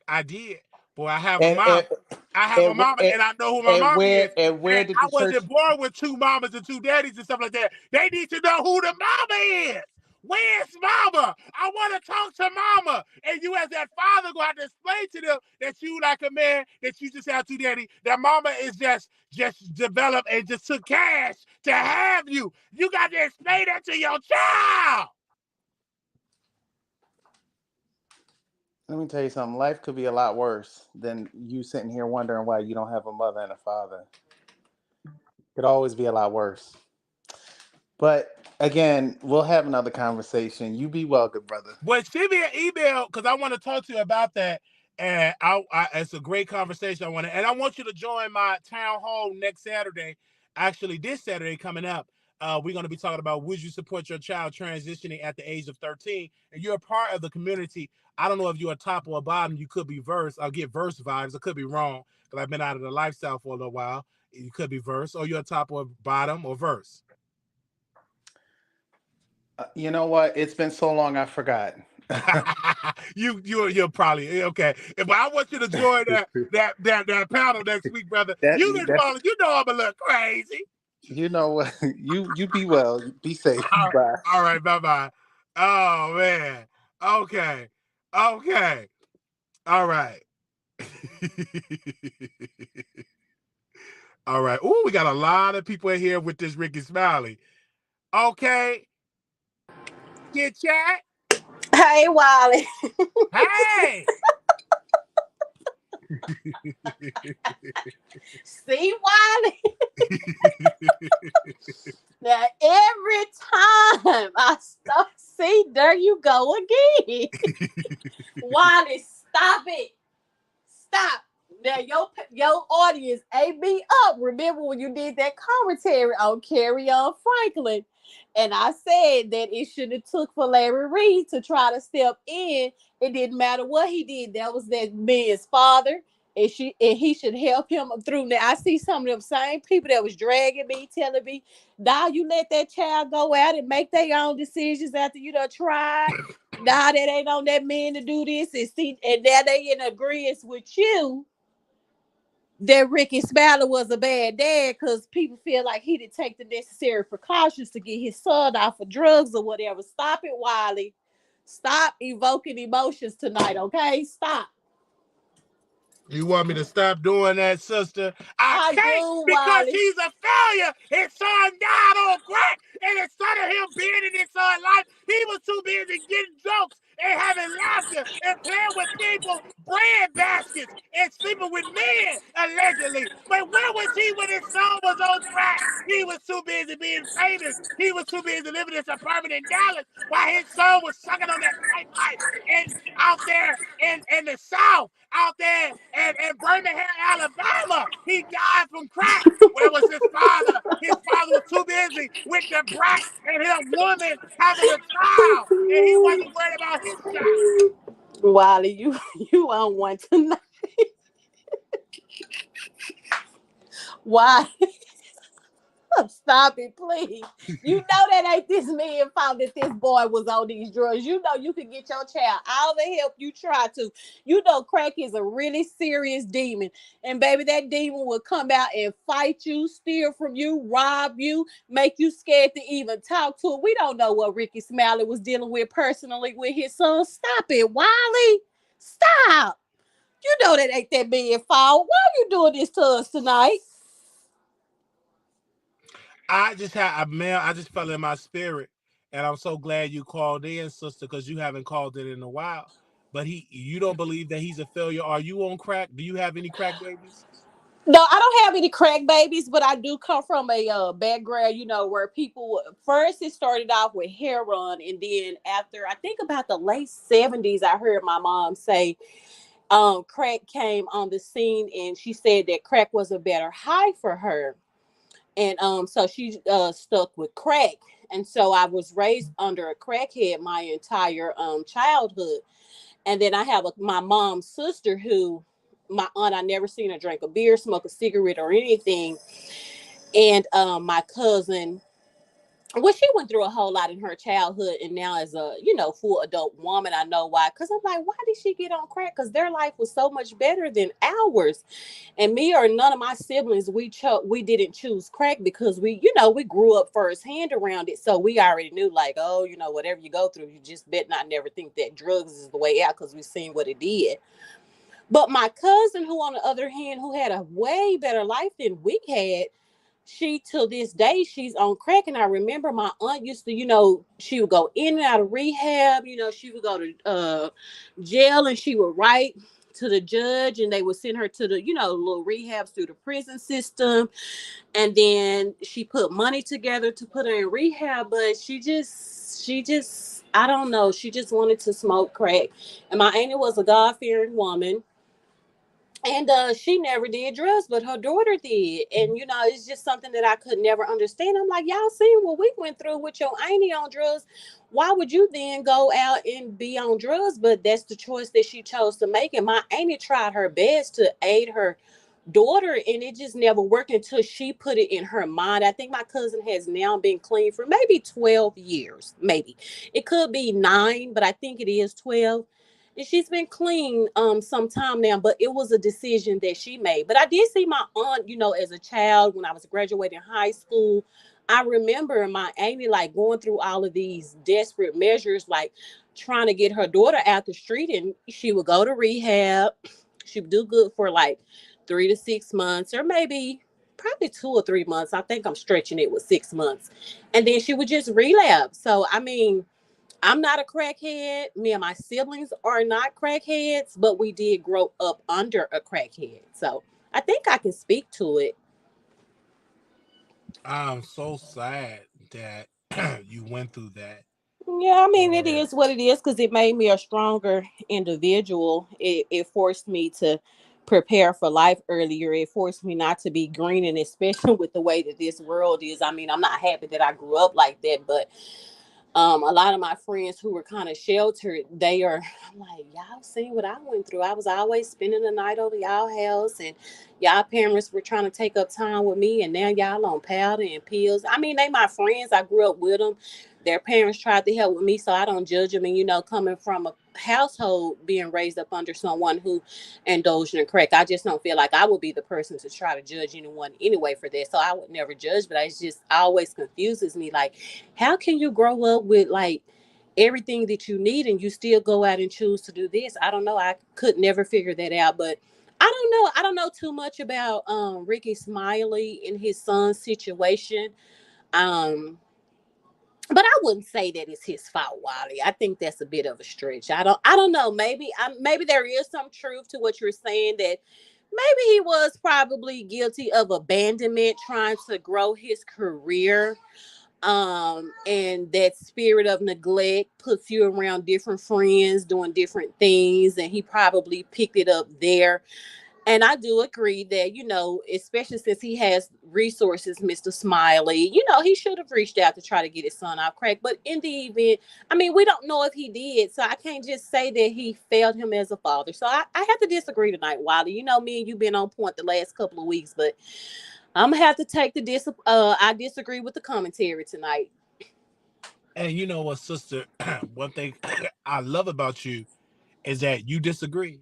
I did. Boy, I have a And mama. and I have a and, mama, and, and I know who my mama is. where And did I the church? wasn't born with two mamas and two daddies and stuff like that. They need to know who the mama is. Where's mama? I want to talk to mama. And you, as that father, go have to explain to them that you, like a man, that you just have two daddy. That mama is just developed and just took cash to have you. You got to explain that to your child. Let me tell you something. Life could be a lot worse than you sitting here wondering why you don't have a mother and a father. Could always be a lot worse. But again, we'll have another conversation. You be well, good brother. But send me an email because I want to talk to you about that. And it's a great conversation. And I want you to join my town hall next Saturday. Actually, this Saturday coming up. We're going to be talking about would you support your child transitioning at the age of 13? And you're a part of the community. I don't know if you're a top or a bottom. You could be verse. I'll get verse vibes. I could be wrong because I've been out of the lifestyle for a little while. You could be verse, or you're a top or bottom or verse. You know what? It's been so long, I forgot. You're probably okay. If I want you to join that panel next week, brother, you can That follow. You know I'm a little crazy. you know what? You be well. Be safe. Bye. All right, bye. Oh man. Okay. Okay. All right. All right. Ooh, we got a lot of people in here with this Rickey Smiley. Okay. Get chat. Hey, Wally. Hey. See, Wally? Now, every time I start, see, there you go again. Wally, stop it. Stop. Now, your audience ate me up. Remember when you did that commentary on Carry On Franklin? And I said that it should have took for Larry Reid to try to step in. It didn't matter what he did. That was that man's father. And he should help him through. Now, I see some of them same people that was dragging me, telling me, now you let that child go out and make their own decisions after you done tried. Nah, that ain't on that man to do this. And now they in agreement with you that Rickey Smiley was a bad dad because people feel like he didn't take the necessary precautions to get his son off of drugs or whatever. Stop it, Wiley. Stop evoking emotions tonight, okay? Stop. You want me to stop doing that, sister? I can't do, because Wiley. he's a failure. His son died on crack, and instead of him being in his son's life, he was too busy getting jokes and having laughter and playing with people, bread baskets, and sleeping with men, allegedly. But where was he when his son was on crack? He was too busy being famous. He was too busy living in his apartment in Dallas while his son was sucking on that pipe and out there in the South, out there in Birmingham, Alabama. He died from crack. Where was his father? His father was too busy with the brat and his woman having a child, and he wasn't worried about his child. Wiley, you on one tonight. Why? Stop it, please. You know that ain't this man fault that this boy was on these drugs. You know you can get your child all the help you try to. You know crack is a really serious demon. And baby, that demon will come out and fight you, steal from you, rob you, make you scared to even talk to him. We don't know what Rickey Smiley was dealing with personally with his son. Stop it, Wiley. Stop. You know that ain't that man's fault. Why are you doing this to us tonight? I just had I just felt in my spirit, and I'm so glad you called in, sister, because you haven't called it in a while. But you don't believe that he's a failure. Are you on crack? Do you have any crack babies? No, I don't have any crack babies, but I do come from a background, where people first it started off with heroin, and then after I think about the late 70s, I heard my mom say, crack came on the scene, and she said that crack was a better high for her, and so she stuck with crack, and so I was raised under a crackhead my entire childhood. And then I have my mom's sister who, my aunt, I never seen her drink a beer, smoke a cigarette or anything. And my cousin, well, she went through a whole lot in her childhood. And now as a, full adult woman, I know why. Because I'm like, why did she get on crack? Because their life was so much better than ours. And me or none of my siblings, we didn't choose crack because we grew up firsthand around it. So we already knew like, oh, whatever you go through, you just bet not never think that drugs is the way out because we've seen what it did. But my cousin, who on the other hand, who had a way better life than we had, she till this day she's on crack. And I remember my aunt used to, she would go in and out of rehab. She would go to jail, and she would write to the judge, and they would send her to the little rehabs through the prison system. And then she put money together to put her in rehab, but she just I don't know, she just wanted to smoke crack. And my auntie was a God-fearing woman, And she never did drugs, but her daughter did. And it's just something that I could never understand. I'm like, y'all seen what we went through with your auntie on drugs. Why would you then go out and be on drugs? But that's the choice that she chose to make. And my auntie tried her best to aid her daughter, and it just never worked until she put it in her mind. I think my cousin has now been clean for maybe 12 years. Maybe it could be 9, but I think it is 12. And she's been clean some time now, but it was a decision that she made. But I did see my aunt, as a child when I was graduating high school. I remember my auntie like going through all of these desperate measures, like trying to get her daughter out the street, and she would go to rehab. She would do good for like 3 to 6 months, or maybe probably 2 or 3 months. I think I'm stretching it with 6 months. And then she would just relapse. So, I mean, I'm not a crackhead. Me and my siblings are not crackheads, but we did grow up under a crackhead. So I think I can speak to it. I'm so sad that you went through that. Yeah, I mean, it And is what it is because it made me a stronger individual. It forced me to prepare for life earlier. It forced me not to be green, and especially with the way that this world is. I mean, I'm not happy that I grew up like that, but a lot of my friends who were kind of sheltered, I'm like, y'all seen what I went through. I was always spending the night over y'all house, and y'all parents were trying to take up time with me, and now y'all on powder and pills. I mean, they my friends. I grew up with them. Their parents tried to help with me, so I don't judge them. And coming from a household being raised up under someone who indulged in crack, I just don't feel like I would be the person to try to judge anyone anyway for that. So I would never judge, but it just always confuses me. Like, how can you grow up with like everything that you need and you still go out and choose to do this? I don't know. I could never figure that out. But I don't know. I don't know too much about Rickey Smiley and his son's situation. Um, but I wouldn't say that it's his fault, Wally. I think that's a bit of a stretch. I don't know. Maybe there is some truth to what you're saying, that maybe he was probably guilty of abandonment, trying to grow his career. And that spirit of neglect puts you around different friends doing different things, and he probably picked it up there. And I do agree that, especially since he has resources, Mr. Smiley, he should have reached out to try to get his son off crack. But in the event, I mean, we don't know if he did. So I can't just say that he failed him as a father. So I have to disagree tonight, Wiley. Me and you been on point the last couple of weeks, but I'm gonna have to take I disagree with the commentary tonight. you know what, sister? One thing I love about you is that you disagree,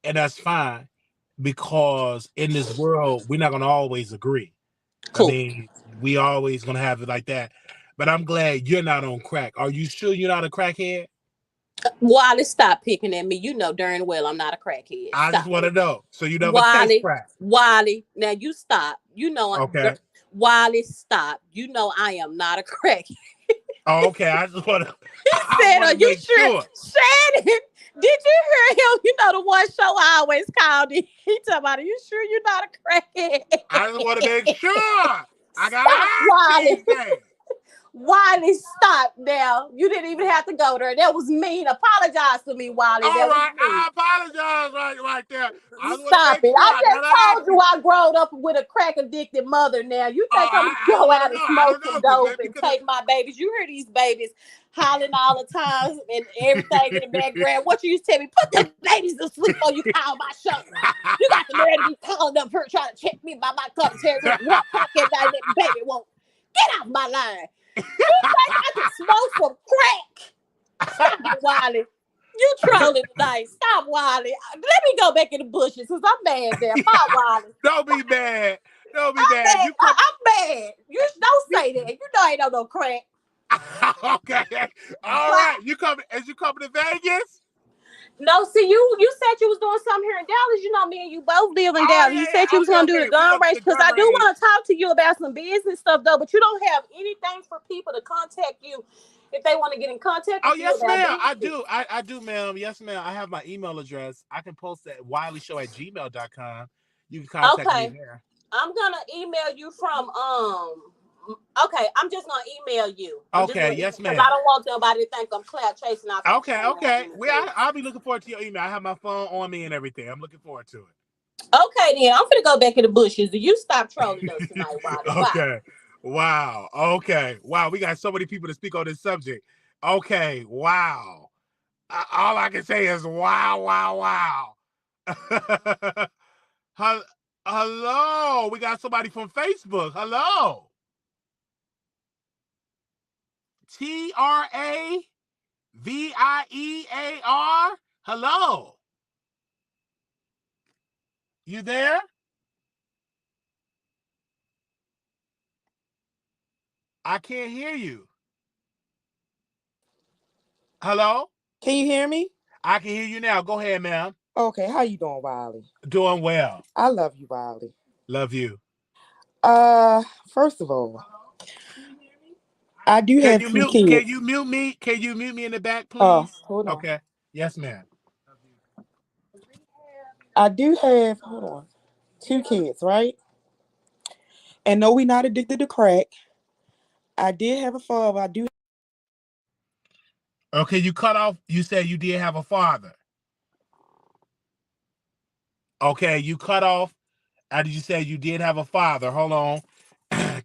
and that's fine, because in this world we're not gonna always agree. I Cool. mean, we always gonna have it like that. But I'm glad you're not on crack. Are you sure you're not a crackhead? Wally, stop picking at me. You know darn well I'm not a crackhead. I just Stop want to it. know. So you never taste Wally, crack? Wally. Now you stop. Okay. Wally, stop. I am not a crackhead. Oh, okay. I just want to. He I said, want "Are to you make sure?" sure. Shannon, did you hear him? The one show I always called it. He talking about, "Are you sure you're not a I just want to make crackhead?" sure. I gotta Stop, ask Wally. these things. Wally, stop now. You didn't even have to go there. That was mean. Apologize to me, Wally. All That was right, mean. I apologize right there. I just want to Stop make it. sure. I I just gotta ask told you you. I growed up with a crack addicted mother now. You think I'm gonna I just go want out to and know. I smoke don't some know, because dope maybe and because take my babies? You hear these babies hollering all the time and everything in the background. What you used to tell me, put the babies to sleep before you call my show. You got the nerve to be calling up here trying to check me by my commentary with 1 o'clock at night that baby won't get off my line. You think I can smoke some crack? Stop it, Wiley. You trolling tonight. Stop, Wiley. Let me go back in the bushes because I'm mad there. Bye, Wiley. Don't be mad. Don't be I'm mad. mad. You come. I'm mad. You don't You, say that. I ain't on no crack. okay. All right. Bye. You coming? As you coming to Vegas? No, see, you said you was doing something here in Dallas. Me and you both live in Oh Dallas. You yeah. said you was Okay. gonna do the Okay. We gun gonna do race the because gun I do race. want to talk to you about some business stuff though. But you don't have anything for people to contact you if they want to get in contact Oh with you yes, about ma'am. I business. do. I do, ma'am. Yes, ma'am. I have my email address. I can post at wileyshow@gmail.com. You can contact me Okay. there. I'm gonna email you from Okay, I'm just gonna email you. I'm just Okay. gonna email Yes, because I ma'am. don't want nobody to think I'm cloud chasing off your Okay. phone. Okay. I'll be looking forward to your email. I have my phone on me and everything. I'm looking forward to it. Okay, then I'm finna go back in the bushes. Do you stop trolling us tonight, Wally? Bye. Okay. Wow. Okay. Wow. We got so many people to speak on this subject. Okay. Wow. All I can say is wow, wow, wow. Hello. We got somebody from Facebook. Hello. TRAVIEAR. Hello. You there? I can't hear you. Hello? Can you hear me? I can hear you now. Go ahead, ma'am. Okay, how you doing, Wiley? Doing well. I love you, Wiley. Love you. First of all, I do Can have you two mute? kids. Can you mute me? Can you mute me in the back, please? Hold on. Okay. Yes, ma'am. I do have, hold on, two kids, right? And no, we not addicted to crack. I did have a father. I do. Okay, you cut off. You said you did have a father. Okay, you cut off. Did you say you did have a father? Hold on.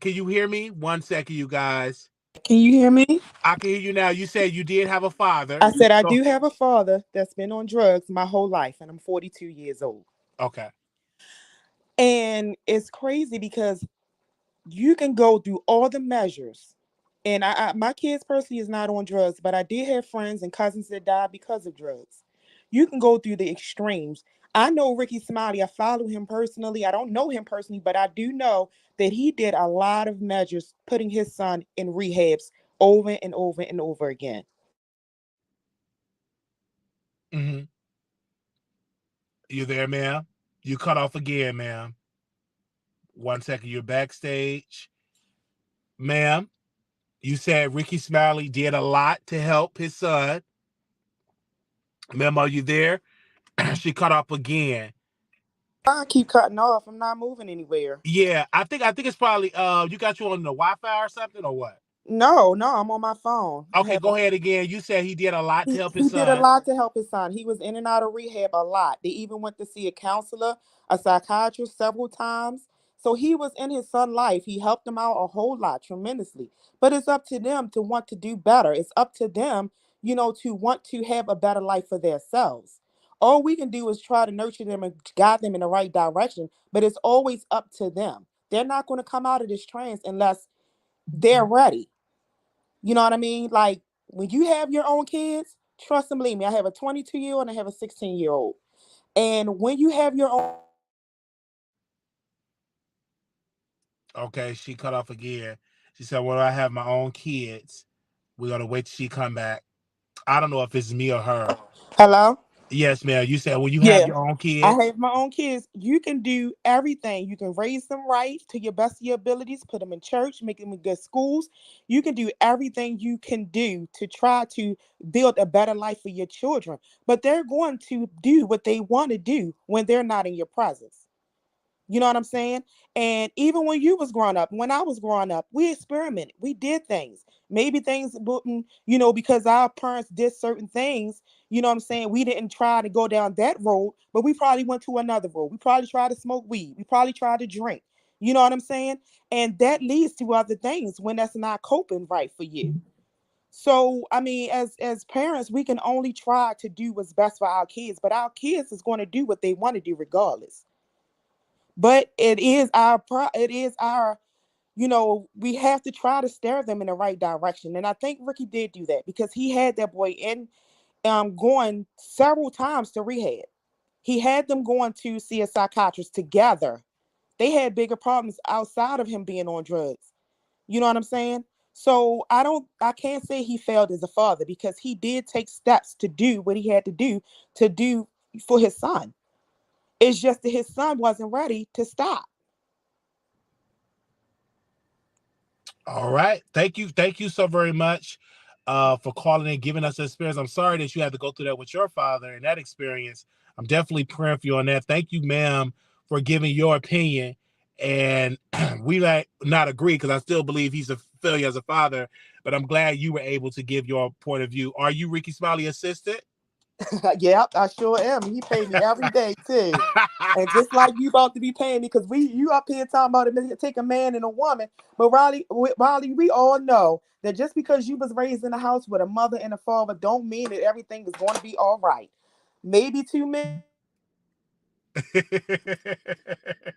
Can you hear me? 1 second, you guys. Can you hear me? I can hear you now. You said you did have a father. I said I So- do have a father that's been on drugs my whole life, and I'm 42 years old. Okay. And it's crazy because you can go through all the measures. And my kids personally is not on drugs, but I did have friends and cousins that died because of drugs. You can go through the extremes. I know Rickey Smiley. I follow him personally. I don't know him personally, but I do know that he did a lot of measures putting his son in rehabs over and over and over again. Mm-hmm. You there, ma'am? You cut off again, ma'am. 1 second. You're backstage. Ma'am, you said Rickey Smiley did a lot to help his son. Ma'am, are you there? She cut off again. I keep cutting off. I'm not moving anywhere. Yeah, I think it's probably you got you on the Wi-Fi or something or what? No, I'm on my phone. Okay, go ahead again. You said he did a lot to help his He son. did a lot to help his son. He was in and out of rehab a lot. They even went to see a counselor, a psychiatrist several times. So he was in his son's life. He helped him out a whole lot, tremendously. But it's up to them to want to do better. It's up to them, to want to have a better life for themselves. All we can do is try to nurture them and guide them in the right direction. But it's always up to them. They're not going to come out of this trance unless they're ready. You know what I mean? Like when you have your own kids, trust and believe me, I have a 22-year-old and I have a 16-year-old. And when you have your own. Okay, she cut off again. She said, well, I have my own kids. We're going to wait till she come back. I don't know if it's me or her. Hello? Yes, ma'am. You said, well, you have Yeah. your own kids? I have my own kids. You can do everything. You can raise them right to your best of your abilities, put them in church, make them in good schools. You can do everything you can do to try to build a better life for your children. But they're going to do what they want to do when they're not in your presence. You know what I'm saying? And even when you was growing up, when I was growing up, we experimented. We did things. Maybe things wouldn't, because our parents did certain things, you know what I'm saying? We didn't try to go down that road, but we probably went to another road. We probably tried to smoke weed. We probably tried to drink. You know what I'm saying? And that leads to other things when that's not coping right for you. So, I mean, as parents, we can only try to do what's best for our kids, but our kids is going to do what they want to do regardless. But it is our, we have to try to steer them in the right direction. And I think Rickey did do that because he had that boy in going several times to rehab. He had them going to see a psychiatrist together. They had bigger problems outside of him being on drugs. You know what I'm saying? So I can't say he failed as a father because he did take steps to do what he had to do for his son. It's just that his son wasn't ready to stop. All right. Thank you. Thank you so very much for calling and giving us the experience. I'm sorry that you had to go through that with your father and that experience. I'm definitely praying for you on that. Thank you, ma'am, for giving your opinion. And we might not agree because I still believe he's a failure as a father, but I'm glad you were able to give your point of view. Are you Rickey Smiley assistant? Yep, I sure am. He pay me every day too. And just like you about to be paying me, because you up here talking about it take a man and a woman. But Riley, we all know that just because you was raised in a house with a mother and a father don't mean that everything is going to be all right. Maybe 2 men can raise a child better.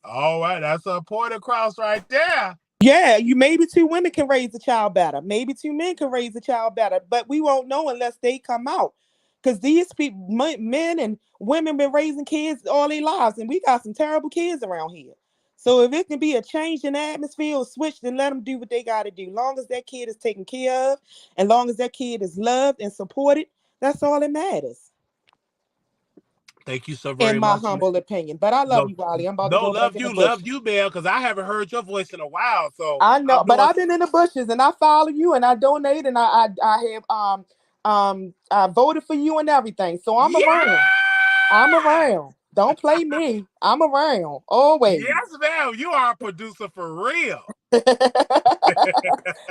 All right, that's a point across right there. Yeah, you maybe 2 women can raise a child better. Maybe 2 men can raise a child better, but we won't know unless they come out. Because these people, men and women, been raising kids all their lives, and we got some terrible kids around here. So if it can be a change in the atmosphere or switch, then let them do what they got to do. Long as that kid is taken care of, and long as that kid is loved and supported, that's all that matters, Thank you so in very my much. humble opinion. But I love No, you, Riley. I'm about to no, go back in the love bushes. you, Mel, because I haven't heard your voice in a while. So I know, I'm but doing. I've been in the bushes and I follow you and I donate and I have I voted for you and everything. So I'm Yeah! around. I'm around. Don't play me. I'm around always. Yes, ma'am. You are a producer for real.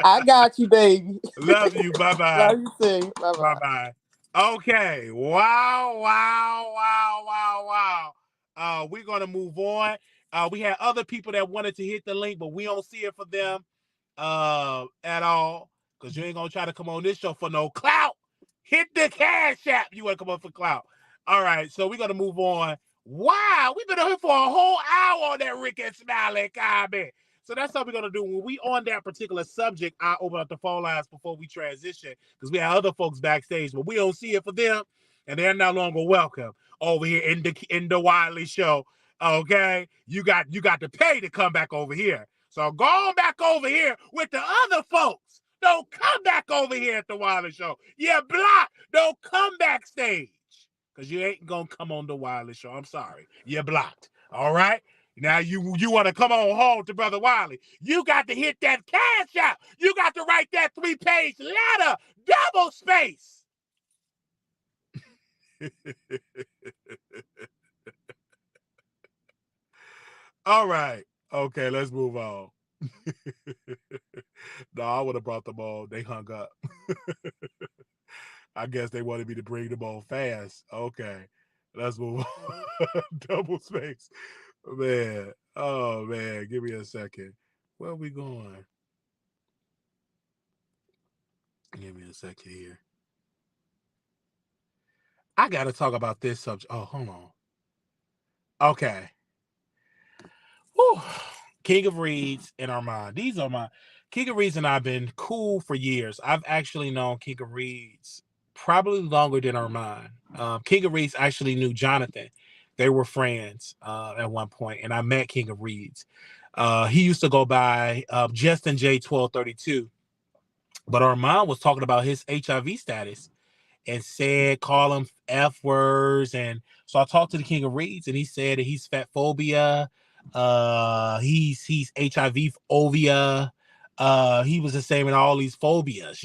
I got you, baby. Love you. Bye bye. Love you too. Bye Bye bye. bye. Okay. Wow, wow, wow, wow, wow. We're gonna move on. We had other people that wanted to hit the link, but we don't see it for them at all. Because you ain't gonna try to come on this show for no clout. Hit the cash app. You wanna come up for clout. All right, so we're gonna move on. Wow, we've been on here for a whole hour on that Rick and Smiley comment. So that's how we're gonna do. When we on that particular subject, I open up the phone lines before we transition because we have other folks backstage, but we don't see it for them, and they're no longer welcome over here in the Wiley show. Okay, you got to pay to come back over here. So go on back over here with the other folks. Don't come back over here at the Wiley show. Yeah, block. Don't come backstage because you ain't gonna come on the Wiley show. I'm sorry, you're blocked. All right. Now you want to come on home to Brother Wiley. You got to hit that cash out. You got to write that 3-page letter, double space. All right. Okay, let's move on. No, I would have brought them on. They hung up. I guess they wanted me to bring them on fast. Okay, let's move on. Double space. Man. Oh, man. Give me a second. Where are we going? Give me a second here. I got to talk about this subject. Oh, hold on. Okay. Whew. King of Reeds and Armon. These are my King of Reeds and I've been cool for years. I've actually known King of Reeds probably longer than Armon. King of Reeds actually knew Jonathan. They were friends at one point, and I met King of Reeds. He used to go by Justin J1232, but Armon was talking about his HIV status and said, call him F words. And so I talked to the King of Reeds and he said that he's fat phobia. He's HIV phobia. He was the same in all these phobias,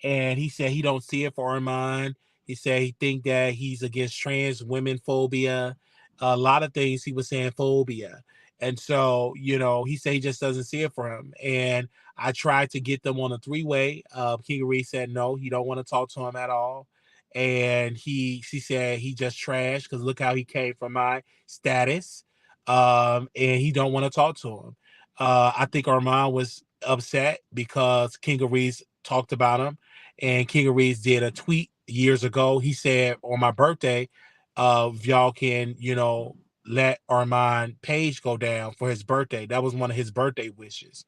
and he said he don't see it for Armon. He said he think that he's against trans women phobia. A lot of things he was saying phobia. And so, he said he just doesn't see it for him. And I tried to get them on a 3-way. King of Reed said no, he don't want to talk to him at all. And she said he just trashed because look how he came from my status. And he don't want to talk to him. I think Armon was upset because King of Reeds talked about him. And King of Reeds did a tweet years ago. He said on my birthday, y'all can, let Armon page go down for his birthday. That was one of his birthday wishes.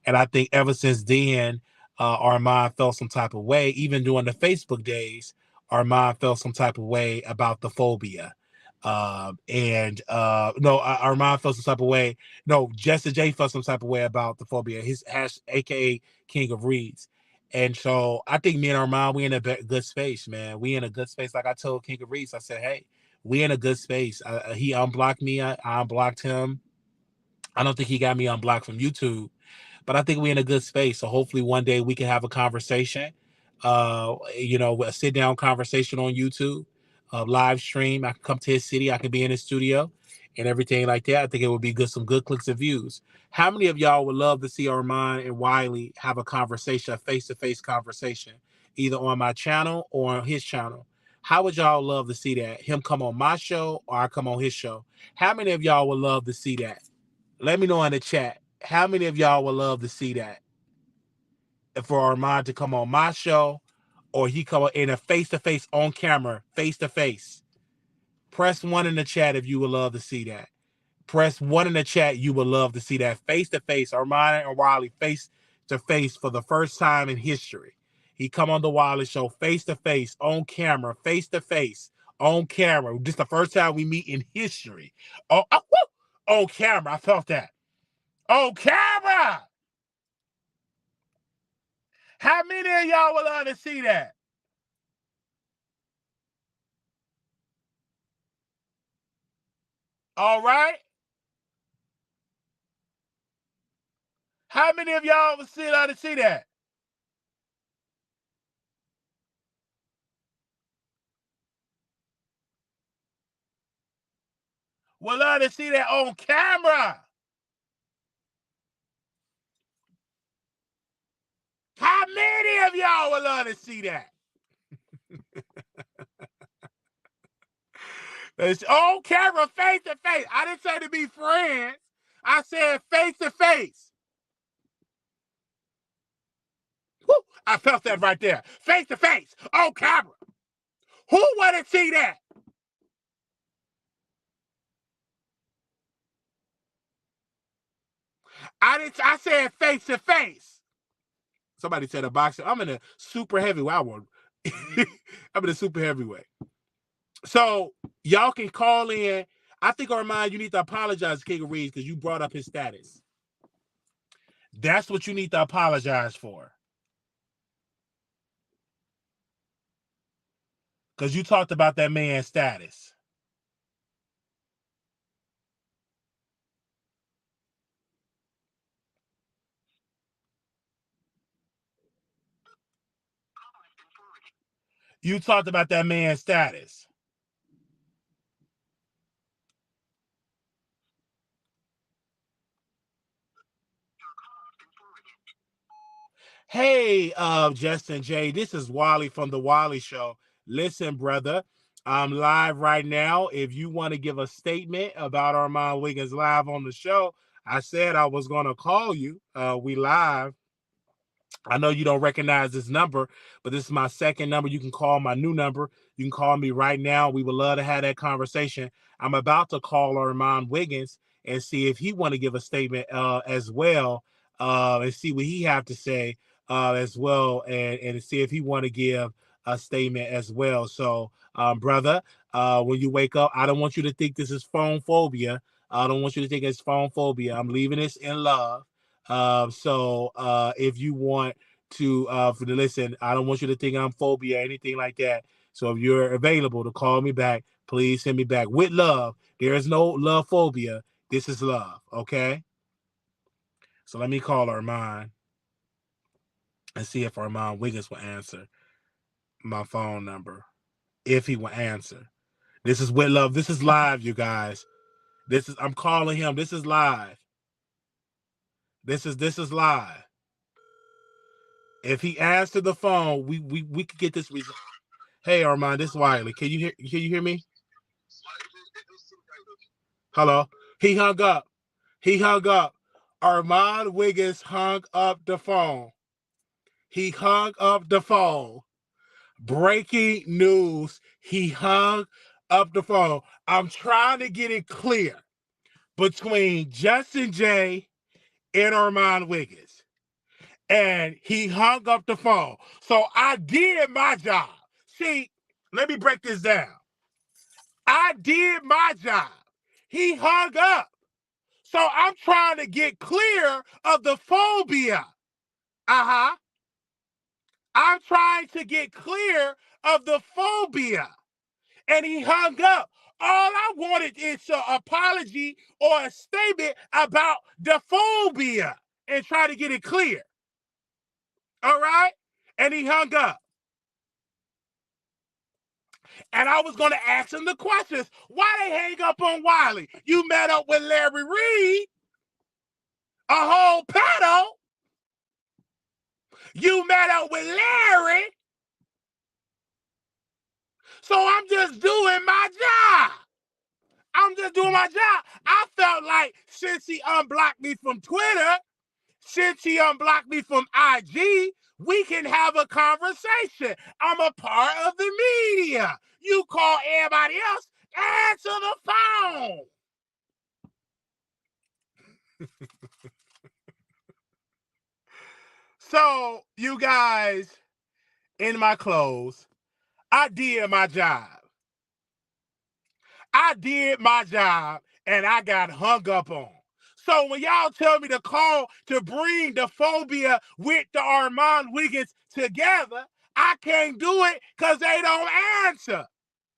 And I think ever since then, Armon felt some type of way. Even during the Facebook days, Armon felt some type of way about the phobia. No, Armon felt some type of way. No, Jesse J felt some type of way about the phobia. His AKA King of Reeds. And so I think me and Armon, we in a good space, man. We in a good space. Like I told King of Reeds, I said, hey, we in a good space. He unblocked me. I unblocked him. I don't think he got me unblocked from YouTube, but I think we're in a good space. So hopefully one day we can have a conversation, a sit down conversation on YouTube, live stream. I can come to his city. I can be in his studio and everything like that. I think it would be good, some good clicks and views. How many of y'all would love to see Armon and Wiley have a conversation, a face-to-face conversation, either on my channel or on his channel? How would y'all love to see that? Him come on my show or I come on his show? How many of y'all would love to see that? Let me know in the chat. How many of y'all would love to see that? For Armon to come on my show or he come in a face-to-face on camera, face-to-face. Press 1 in the chat if you would love to see that. Press 1 in the chat. You would love to see that face-to-face. Armon and Wiley face-to-face for the first time in history. He come on the Wiley show face-to-face, on camera, face-to-face, on camera. This is the first time we meet in history. On camera. I felt that. On camera. How many of y'all would love to see that? All right. How many of y'all would love to see that? Would love to see that on camera. How many of y'all would love to see that? It's on camera, face to face. I didn't say to be friends. I said face to face. Woo, I felt that right there. Face to face, on camera. Who want to see that? I said face to face. Somebody said a boxer. I'm in a super heavyweight. I'm in a super heavyweight. So y'all can call in. I think, Armon, you need to apologize to King of Reeds because you brought up his status. That's what you need to apologize for. Because you talked about that man's status. You talked about that man's status. Hey, Justin J. This is Wally from the Wally Show. Listen, brother, I'm live right now. If you want to give a statement about Armon Wiggins live on the show, I said I was going to call you. We live. I know you don't recognize this number, but this is my second number. You can call my new number. You can call me right now. We would love to have that conversation. I'm about to call Armon Wiggins and see if he want to give a statement as well, and see what he have to say as well, and see if he want to give a statement as well. So, brother, when you wake up, I don't want you to think this is phone phobia. I don't want you to think it's phone phobia. I'm leaving this in love. So if you want to listen, I don't want you to think I'm phobia or anything like that. So if you're available to call me back, please send me back with love. There is no love phobia. This is love. Okay. So let me call Armon and see if Armon Wiggins will answer my phone number. If he will answer. This is with love. This is live, you guys. I'm calling him. This is live. This is live. If he answered the phone, we could get this result. Hey, Armon, this is Wiley. Can you hear me? Hello. He hung up. He hung up. Armon Wiggins hung up the phone. He hung up the phone. Breaking news. He hung up the phone. I'm trying to get it clear between Justin J and Armon Wiggins. And he hung up the phone. So I did my job. See, let me break this down. I did my job. He hung up. So I'm trying to get clear of the phobia. I'm trying to get clear of the phobia. And he hung up. All I wanted is an apology or a statement about the phobia and try to get it clear. All right? And he hung up. And I was going to ask him the questions. Why they hang up on Wiley? You met up with Larry Reed, a whole panel. You met up with Larry. So I'm just doing my job. I'm just doing my job. I felt like since he unblocked me from Twitter, since he unblocked me from IG, we can have a conversation. I'm a part of the media. You call everybody else, answer the phone. So, you guys, in my clothes, I did my job. I did my job and I got hung up on. So when y'all tell me to call to bring the phobia with the Armon Wiggins together, I can't do it because they don't answer.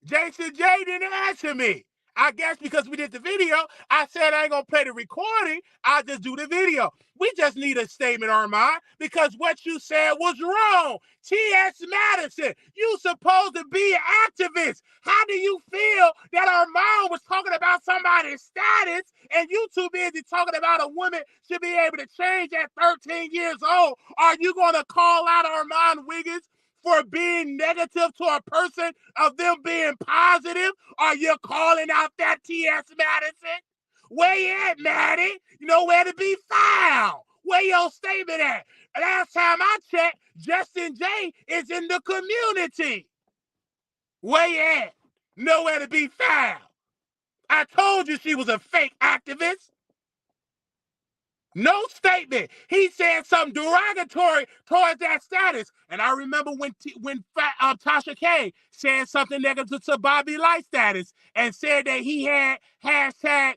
Jason J didn't answer me. I guess because we did the video, I said I ain't gonna play the recording. I'll just do the video. We just need a statement, Armon, because what you said was wrong. T.S. Madison, you supposed to be an activist. How do you feel that Armon was talking about somebody's status and you too busy talking about a woman should be able to change at 13 years old? Are you gonna call out Armon Wiggins for being negative to a person of them being positive? Are you calling out that T.S. Madison? Where you at, Maddie? You know where to be found. Where your statement at? Last time I checked, Justin J is in the community. Where you at? Nowhere to be found. I told you she was a fake activist. No statement. He said something derogatory towards that status. And I remember when Tasha K said something negative to Bobby Light status and said that he had hashtag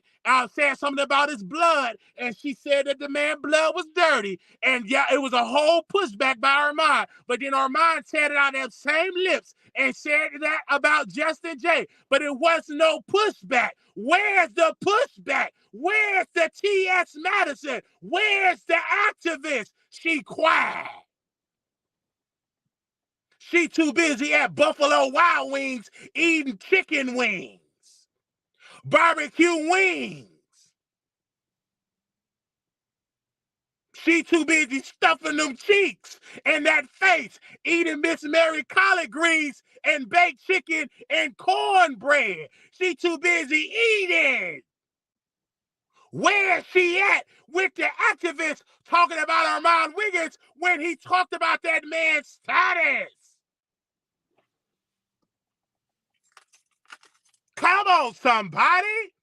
said something about his blood, and she said that the man's blood was dirty. And yeah, it was a whole pushback by Armon. But then Armon said it on them same lips and said that about Justin J. But it was no pushback. Where's the pushback? Where's the T.S. Madison? Where's the activist? She quiet. She too busy at Buffalo Wild Wings eating chicken wings, barbecue wings. She too busy stuffing them cheeks and that face, eating Miss Mary collard greens and baked chicken and cornbread. She too busy eating. Where's she at with the activists talking about Armon Wiggins when he talked about that man's status? Come on, somebody.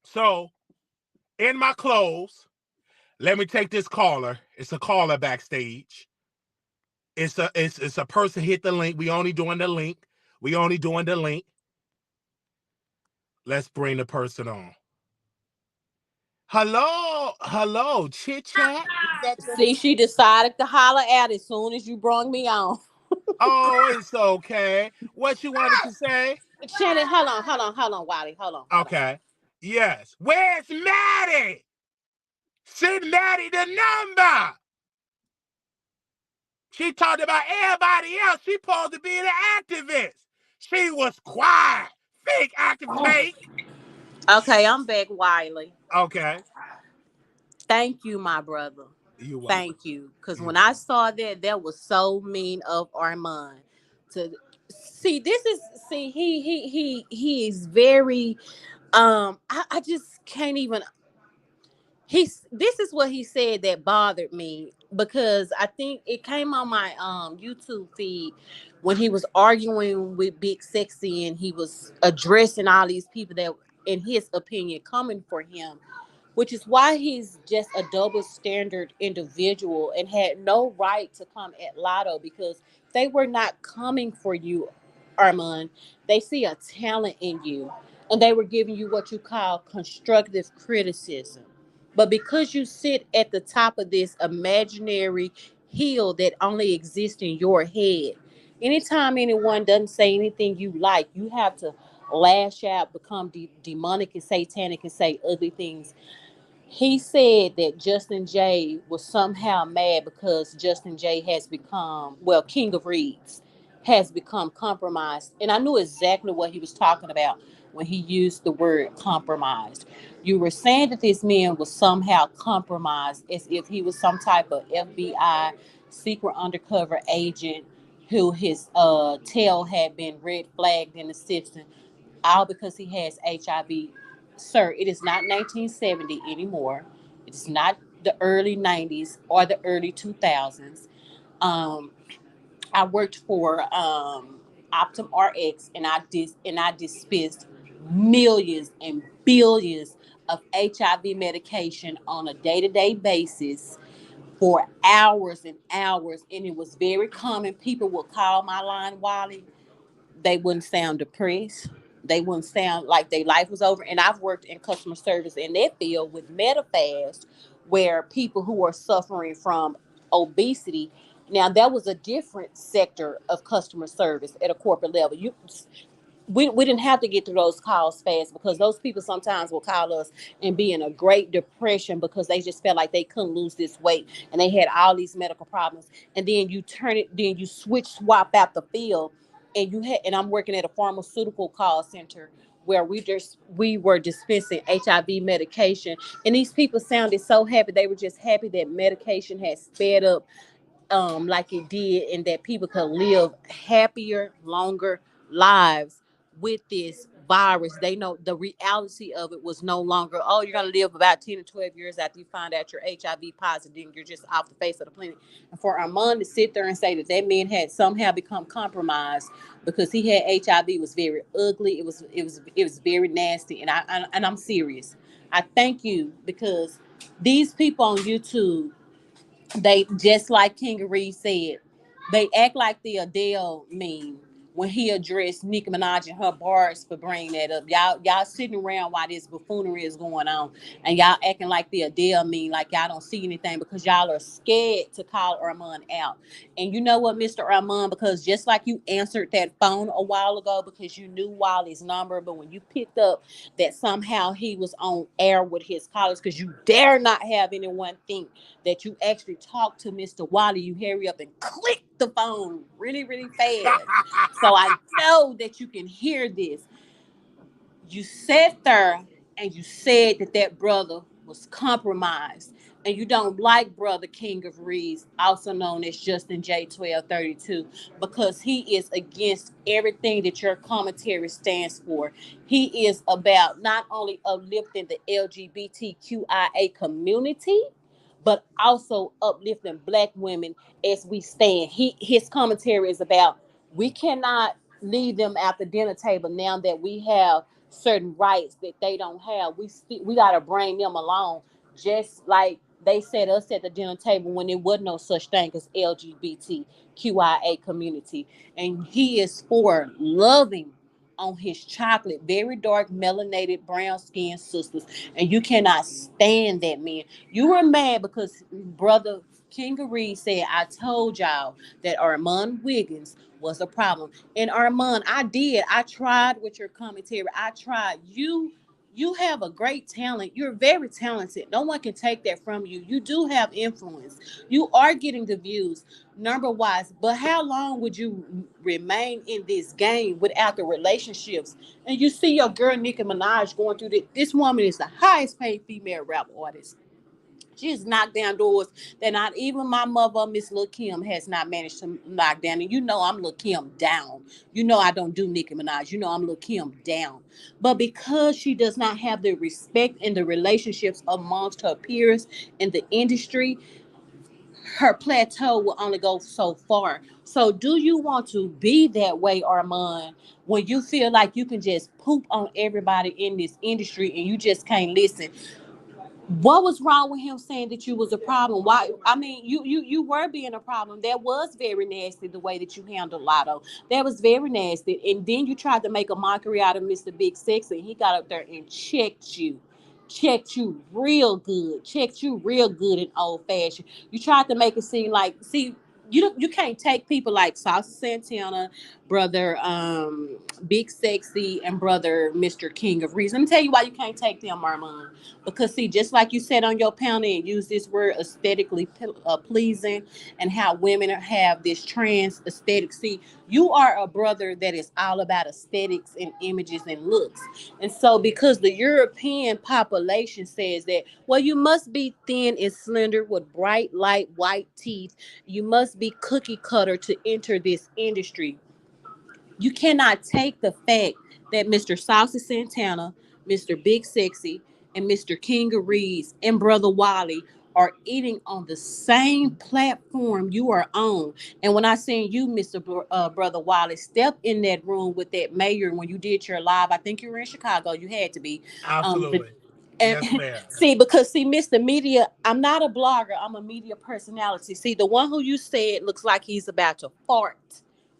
So, in my clothes, let me take this caller. It's a caller backstage. It's a person hit the link. We only doing the link. Let's bring the person on. Hello, chit chat. See, she decided to holler at as soon as you brung me on. Oh, it's okay. What you wanted to say? Shannon, hold on, Wiley. Hold on. Okay. Yes. Where's Maddie? Send Maddie the number. She talked about everybody else. She supposed to be an activist. She was quiet. Fake activist. Okay, I'm back, Wiley. Okay. Thank you, my brother. You welcome. Thank you. Because when I saw that was so mean of Armon. To see, he is very I just can't even this is what he said that bothered me, because I think it came on my YouTube feed when he was arguing with Big Sexy and he was addressing all these people that in his opinion coming for him, which is why he's just a double standard individual and had no right to come at Lotto, because they were not coming for you, Armand. They see a talent in you and they were giving you what you call constructive criticism. But because you sit at the top of this imaginary hill that only exists in your head, anytime anyone doesn't say anything you like, you have to lash out, become demonic and satanic and say ugly things. He said that Justin J was somehow mad because Justin J has become, well, King of Reeds has become compromised. And I knew exactly what he was talking about. when he used the word compromised. You were saying that this man was somehow compromised as if he was some type of FBI secret undercover agent who his tail had been red flagged in the system, all because he has HIV. Sir, it is not 1970 anymore. It is not the early 90s or the early 2000s. Um, I worked for Optum RX, and I dispensed millions and billions of HIV medication on a day-to-day basis for hours and hours, and it was very common. People would call my line, Wally. They wouldn't sound depressed. They wouldn't sound like their life was over. And I've worked in customer service in that field with MetaFast, where people who are suffering from obesity. Now that was a different sector of customer service at a corporate level. We didn't have to get through those calls fast because those people sometimes will call us and be in a great depression because they just felt like they couldn't lose this weight and they had all these medical problems. And then you swap out the field, and I'm working at a pharmaceutical call center where we were dispensing HIV medication, and these people sounded so happy. They were just happy that medication had sped up like it did, and that people could live happier, longer lives with this virus. They know the reality of it was no longer, oh, you're going to live about 10 to 12 years after you find out you're HIV positive and you're just off the face of the planet. And for Armon to sit there and say that that man had somehow become compromised because he had HIV was very ugly. It was very nasty, and I'm serious. I thank you because these people on YouTube, they just like King Reed said, they act like the Adele meme when he addressed Nicki Minaj and her bars for bringing that up. Y'all sitting around while this buffoonery is going on, and y'all acting like the Adele meme, like y'all don't see anything because y'all are scared to call Armon out. And you know what, Mr. Armon, because just like you answered that phone a while ago because you knew Wally's number, but when you picked up that somehow he was on air with his callers, because you dare not have anyone think that you actually talk to Mr. Wally, you hurry up and click the phone really, really fast. So I know that you can hear this. You sat there and you said that that brother was compromised, and you don't like brother King of Reeds, also known as Justin J1232, because he is against everything that your commentary stands for. He is about not only uplifting the LGBTQIA community, but also uplifting black women as we stand. His commentary is about, we cannot leave them at the dinner table now that we have certain rights that they don't have. We gotta bring them along, just like they set us at the dinner table when there was no such thing as LGBTQIA community. And he is for loving on his chocolate, very dark, melanated, brown skinned sisters. And you cannot stand that man. You were mad because brother Kingery said, I told y'all that Armon Wiggins was a problem. And Armon, I did. I tried with your commentary. I tried. You have a great talent. You're very talented. No one can take that from you. You do have influence. You are getting the views number wise. But how long would you remain in this game without the relationships? And you see your girl Nicki Minaj going through this. This woman is the highest paid female rap artist. She's knocked down doors that not even my mother, Miss Lil Kim, has not managed to knock down. And you know I'm Lil Kim down. You know I don't do Nicki Minaj. You know I'm Lil Kim down. But because she does not have the respect and the relationships amongst her peers in the industry, her plateau will only go so far. So do you want to be that way, Armand, when you feel like you can just poop on everybody in this industry and you just can't listen? What was wrong with him saying that you was a problem? Why? I mean, you were being a problem. That was very nasty the way that you handled Lotto. That was very nasty. And then you tried to make a mockery out of Mr. Big Sexy. He got up there and checked you real good, checked you real good and old fashioned. You tried to make it seem like, see, you can't take people like Saucy Santana, brother Big Sexy, and brother Mr. King of Reason. Let me tell you why you can't take them, Armon. Because see, just like you said on your panel and use this word aesthetically pleasing, and how women have this trans aesthetic. See, you are a brother that is all about aesthetics and images and looks. And so because the European population says that, well, you must be thin and slender with bright light white teeth, you must be cookie cutter to enter this industry. You cannot take the fact that Mr. Saucy Santana, Mr. Big Sexy, and Mr. King of Reeds and Brother Wally are eating on the same platform you are on. And when I seen you, Mr. Brother Wally, step in that room with that mayor when you did your live, I think you were in Chicago. You had to be. Absolutely. And Yes, ma'am. see, because see, Mr. Media, I'm not a blogger. I'm a media personality. See, the one who you said looks like he's about to fart.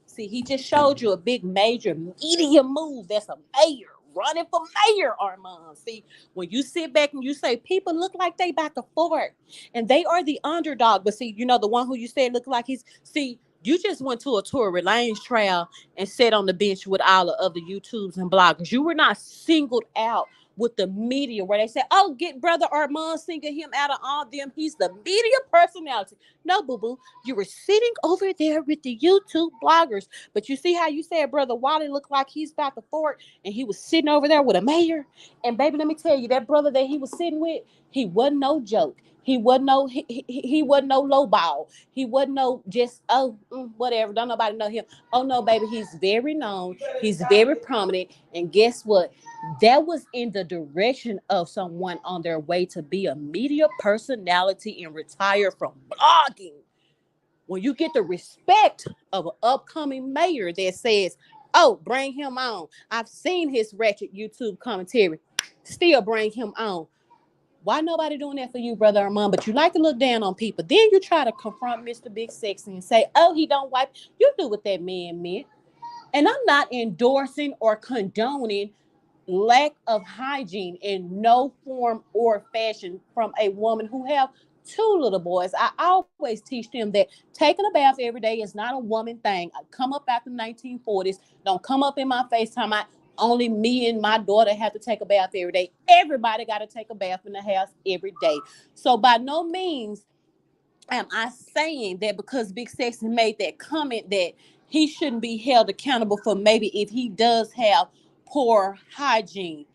See, he just showed you a big major media move. That's a mayor running for mayor, Armand. See, when you sit back and you say people look like they about to fart, and they are the underdog. But see, the one who you said looked like he's see. You just went to a Tory Lanez trial and sat on the bench with all the other YouTubes and bloggers. You were not singled out with the media where they say, oh, get brother Armand, singing him out of all them. He's the media personality. No, boo-boo. You were sitting over there with the YouTube bloggers. But you see how you said brother Wally looked like he's about to fort, and he was sitting over there with a mayor. And baby, let me tell you, that brother that he was sitting with, he wasn't no joke. He wasn't no low ball. He wasn't no just whatever. Don't nobody know him. Oh no, baby, he's very known. He's very prominent. And guess what? That was in the direction of someone on their way to be a media personality and retire from blogging. When you get the respect of an upcoming mayor that says, oh, bring him on. I've seen his wretched YouTube commentary. Still bring him on. Why nobody doing that for you, brother Armand? But you like to look down on people. Then you try to confront Mr. Big Sexy and say, oh, he don't wipe. You do what that man meant. And I'm not endorsing or condoning lack of hygiene in no form or fashion from a woman who have two little boys. I always teach them that taking a bath every day is not a woman thing. I come up after the 1940s. Don't come up in my face time. Only me and my daughter have to take a bath every day. Everybody got to take a bath in the house every day. So by no means am I saying that because Big Sexy made that comment that he shouldn't be held accountable for maybe if he does have poor hygiene.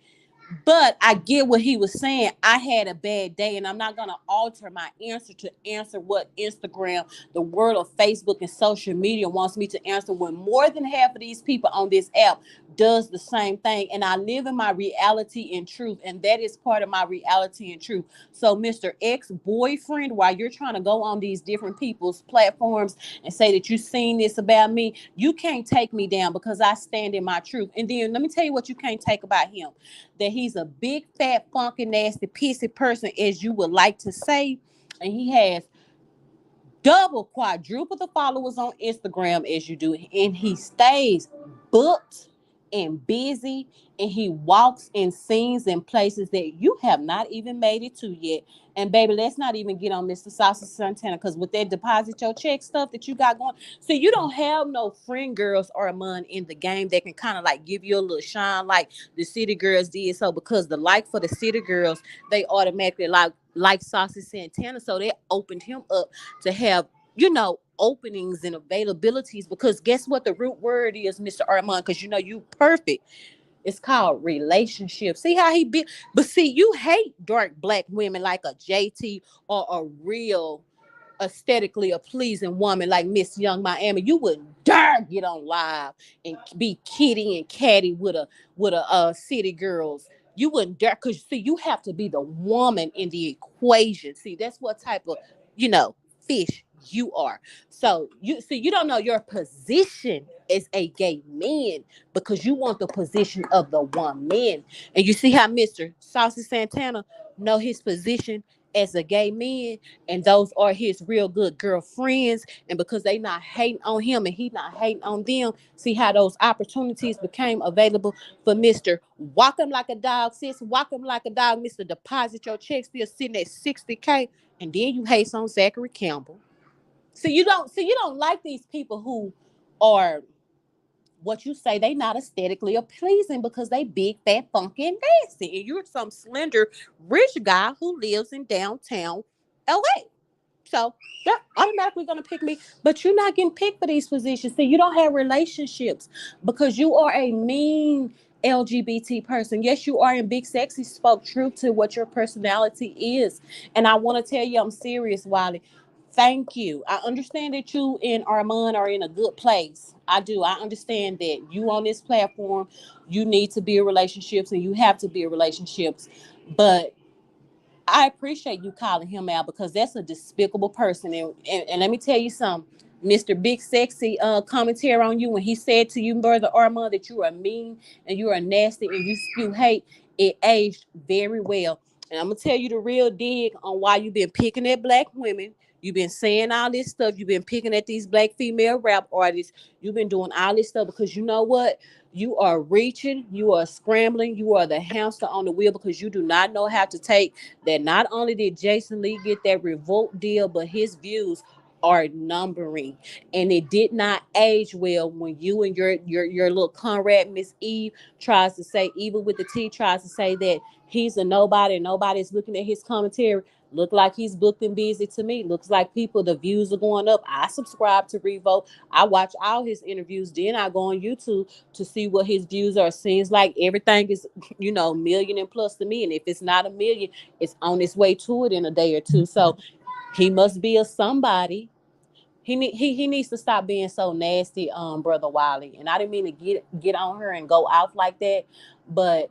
But I get what he was saying. I had a bad day, and I'm not going to alter my answer to answer what Instagram, the world of Facebook and social media wants me to answer when more than half of these people on this app does the same thing. And I live in my reality and truth, and that is part of my reality and truth. So, Mr. Ex-boyfriend, while you're trying to go on these different people's platforms and say that you've seen this about me, you can't take me down because I stand in my truth. And then let me tell you what you can't take about him, that he's a big, fat, funky, nasty, pissy person, as you would like to say. And he has double, quadruple the followers on Instagram as you do. And he stays booked and busy. And he walks in scenes and places that you have not even made it to yet. And baby, let's not even get on Mr. Saucy Santana, because with that deposit your check stuff that you got going, so you don't have no friend girls or man in the game that can kind of like give you a little shine like the City Girls did. So because the like for the City Girls, they automatically like Saucy Santana. So they opened him up to have, openings and availabilities, because guess what the root word is, Mr. Armand, because you perfect. It's called relationship. See how he be, but see, you hate dark black women like a JT or a real aesthetically a pleasing woman like Miss Young Miami. You wouldn't dare get on live and be kitty and catty with a city girls. You wouldn't dare, because see, you have to be the woman in the equation. See, that's what type of fish you are. So you see, you don't know your position as a gay man because you want the position of the one man. And you see how Mr. Saucy Santana know his position as a gay man, and those are his real good girlfriends. And because they not hating on him and he not hating on them, see how those opportunities became available for Mr. Walk him like a dog, sis. Walk him like a dog, Mr. Deposit your check still sitting at 60K, and then you hate on Zachary Campbell. So you don't like these people who are what you say they not aesthetically pleasing because they big, fat, funky, and nasty. And you're some slender, rich guy who lives in downtown LA. So they're automatically gonna pick me. But you're not getting picked for these positions. So you don't have relationships because you are a mean LGBT person. Yes, you are, and Big Sexy spoke truth to what your personality is. And I want to tell you, I'm serious, Wiley. Thank you. I understand that you and Armon are in a good place. I do. I understand that you on this platform, you need to build relationships and you have to build relationships. But I appreciate you calling him out because that's a despicable person. And let me tell you something. Mr. Big Sexy commentary on you when he said to you, Brother Armand, that you are mean and you are nasty and you spew hate, it aged very well. And I'm gonna tell you the real dig on why you've been picking at black women. You've been saying all this stuff. You've been picking at these black female rap artists. You've been doing all this stuff because you know what? You are reaching, you are scrambling, you are the hamster on the wheel because you do not know how to take that. Not only did Jason Lee get that revolt deal, but his views are numbering, and it did not age well when you and your little Conrad Miss Eve tries to say, even with the T, tries to say that he's a nobody and nobody's looking at his commentary. Look like he's booked and busy to me. Looks like people, the views are going up. I subscribe to Revolt. I watch all his interviews. Then I go on YouTube to see what his views are. Seems like everything is, million and plus to me. And if it's not a million, it's on its way to it in a day or two. So he must be a somebody. He needs to stop being so nasty, Brother Wiley. And I didn't mean to get on her and go off like that, but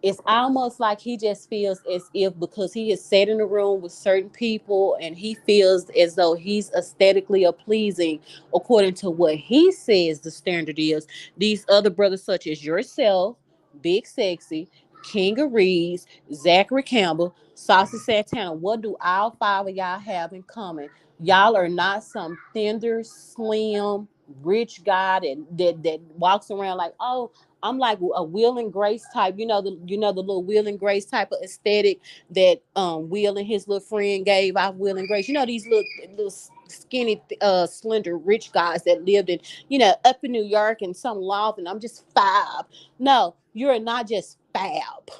it's almost like he just feels as if because he is sat in a room with certain people and he feels as though he's aesthetically pleasing according to what he says the standard is. These other brothers, such as yourself, Big Sexy, King of Reeds, Zachary Campbell, Saucy Santana, what do all five of y'all have in common? Y'all are not some tender, slim, rich guy that walks around like, oh, I'm like a Will and Grace type, the little Will and Grace type of aesthetic that Will and his little friend gave out. Will and Grace, these little skinny, slender, rich guys that lived in, up in New York and some loft, and I'm just fab. No, you're not just fab.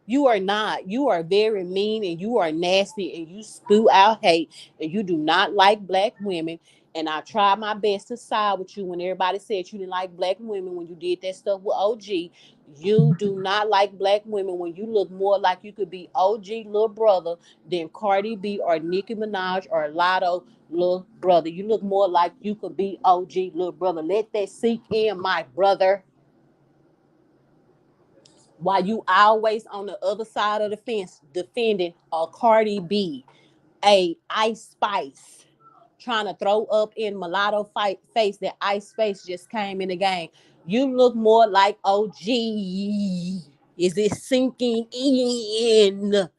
You are not. You are very mean and you are nasty and you spew out hate and you do not like black women. And I tried my best to side with you when everybody said you didn't like black women when you did that stuff with OG. You do not like black women when you look more like you could be OG little brother than Cardi B or Nicki Minaj or Lotto little brother. You look more like you could be OG little brother. Let that sink in, my brother. While you always on the other side of the fence defending a Cardi B, a Ice Spice, trying to throw up in mulatto fight face that Ice Spice just came in the game. You look more like OG. Is it sinking in?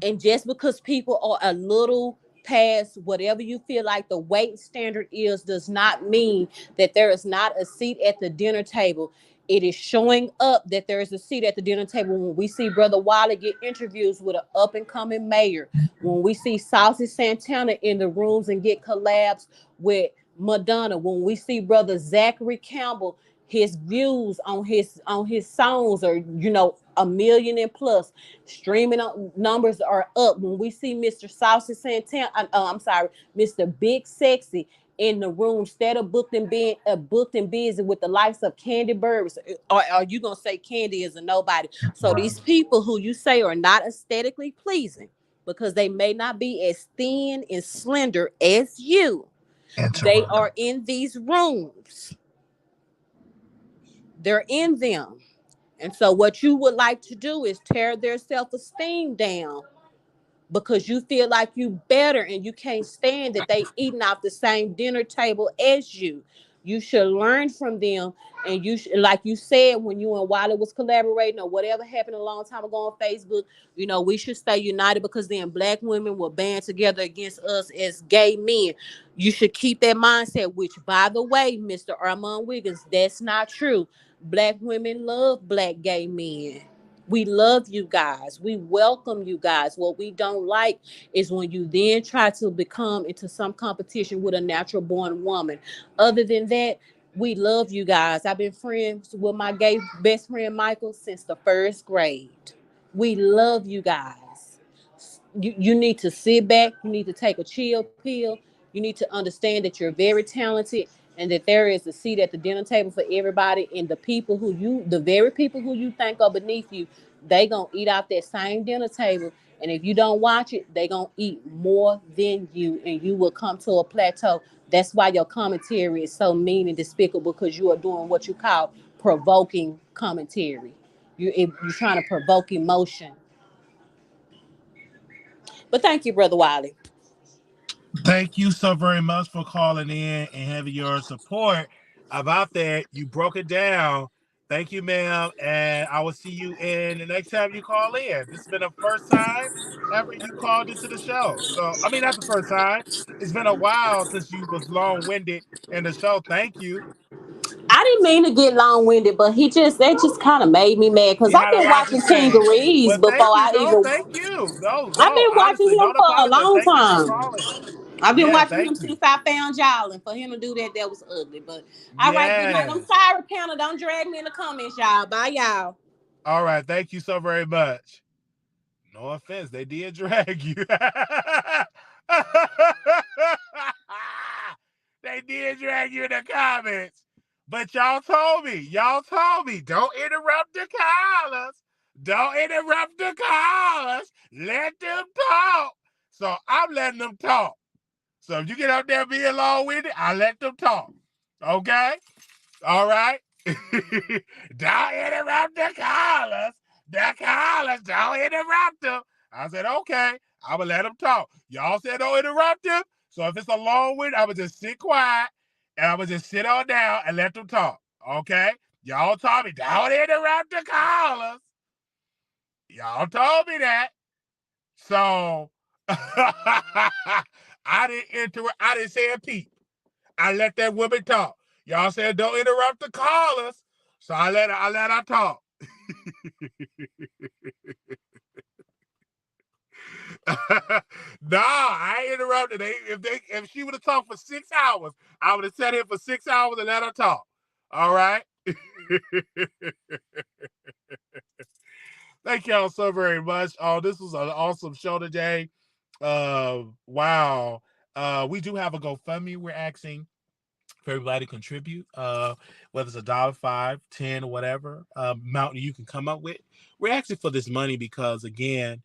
And just because people are a little past whatever you feel like the weight standard is, does not mean that there is not a seat at the dinner table. It is showing up that there is a seat at the dinner table when we see Brother Wiley get interviews with an up and coming mayor, when we see Saucy Santana in the rooms and get collabs with Madonna, when we see Brother Zachary Campbell, his views on his songs are a million and plus. Streaming numbers are up when we see Mr. Saucy Santana. I'm sorry, Mr. Big Sexy in the room instead of booked and busy with the likes of Candy Burris. Or are you gonna say Candy is a nobody? So Right. these people who you say are not aesthetically pleasing because they may not be as thin and slender as you, they are in these rooms. They're in them. And so what you would like to do is tear their self-esteem down because you feel like you better and you can't stand that they eating off the same dinner table as you. You should learn from them, and you should, like you said when you and Wiley was collaborating or whatever happened a long time ago on Facebook. We should stay united because then black women will band together against us as gay men. You should keep that mindset. Which, by the way, Mr. Armon Wiggins, that's not true. Black women love black gay men. We love you guys. We welcome you guys. What we don't like is when you then try to become into some competition with a natural born woman. Other than that, we love you guys. I've been friends with my gay best friend Michael since the first grade. We love you guys. You need to sit back. You need to take a chill pill. You need to understand that you're very talented and that there is a seat at the dinner table for everybody. And the very people who you think are beneath you, they gonna eat off that same dinner table. And if you don't watch it, they gonna eat more than you, and you will come to a plateau. That's why your commentary is so mean and despicable, because you are doing what you call provoking commentary. You're trying to provoke emotion. But thank you, Brother Wiley. Thank you so very much for calling in and having your support about that. You broke it down. Thank you, ma'am. And I will see you in the next time you call in. This has been the first time ever you called into the show. So, I mean, not the first time. It's been a while since you was long-winded in the show. Thank you. I didn't mean to get long winded, but that just kind of made me mad because You I've had a been lot to watching say. Kangarees Well, before thank you. I No, even. thank you. No, I've no. been watching Honestly, him don't for a apologize. long Thank you for time. calling. I've been Yeah, watching thank him you. since I found y'all, and for him to do that, that was ugly. But all right, good night. I'm Yes. sorry, panel. Don't drag me in the comments, y'all. Bye, y'all. All right. Thank you so very much. No offense, they did drag you. They did drag you in the comments. But y'all told me, don't interrupt the callers. Don't interrupt the callers. Let them talk. So I'm letting them talk. So if you get up there being long with it, I let them talk. Okay? All right? Don't interrupt the callers. The callers, don't interrupt them. I said, okay, I'm going to let them talk. Y'all said don't interrupt them. So if it's a long one, I'm going to just sit quiet and I'm going to just sit on down and let them talk. Okay? Y'all told me, don't interrupt the callers. Y'all told me that. So I didn't interrupt. I didn't say a peep. I let that woman talk. Y'all said don't interrupt the callers. So I let her talk. No, I ain't interrupted. If she would have talked for 6 hours, I would have sat here for 6 hours and let her talk. All right. Thank y'all so very much. Oh, this was an awesome show today. Wow. We do have a GoFundMe. We're asking for everybody to contribute, whether it's $1, $5, 10, or whatever amount you can come up with. We're asking for this money because, again,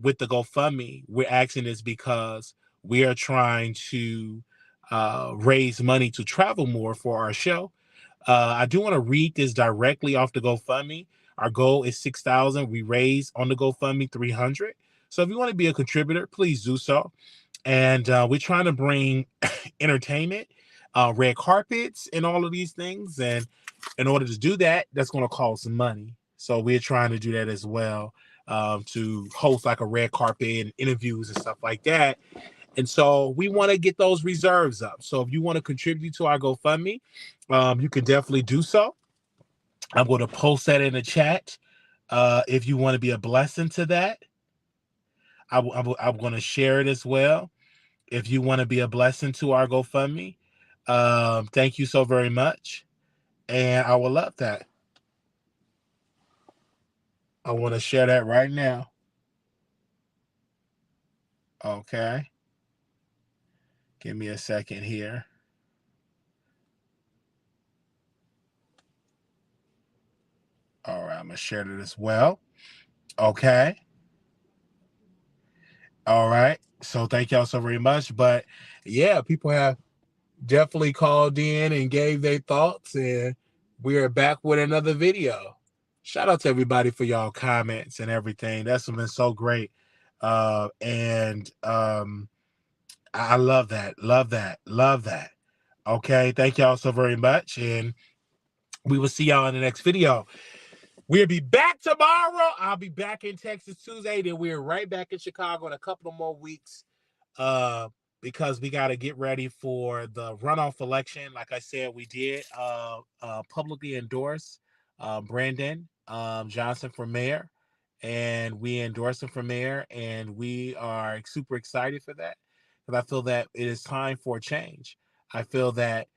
with the GoFundMe, we're asking this because we are trying to raise money to travel more for our show. I do want to read this directly off the GoFundMe. Our goal is 6,000. We raised on the GoFundMe 300. So if you want to be a contributor, please do so. And we're trying to bring entertainment, red carpets, and all of these things. And in order to do that, that's going to cost some money. So we're trying to do that as well, to host like a red carpet and interviews and stuff like that. And so we want to get those reserves up. So if you want to contribute to our GoFundMe, you can definitely do so. I'm going to post that in the chat. If you want to be a blessing to that, I'm going to share it as well. If you want to be a blessing to our GoFundMe, thank you so very much. And I would love that. I want to share that right now. Okay. Give me a second here. All right, I'm going to share it as well. Okay. All right. So thank y'all so very much. But yeah, people have definitely called in and gave their thoughts, and we are back with another video. Shout out to everybody for y'all comments and everything. That's been so great. And I love that. Love that. Love that. Okay. Thank y'all so very much. And we will see y'all in the next video. We'll be back tomorrow. I'll be back in Texas Tuesday. Then we're right back in Chicago in a couple of more weeks. Because we got to get ready for the runoff election. Like I said, we did publicly endorse Brandon Johnson for mayor, and we endorse him for mayor, and we are super excited for that because I feel that it is time for a change. I feel that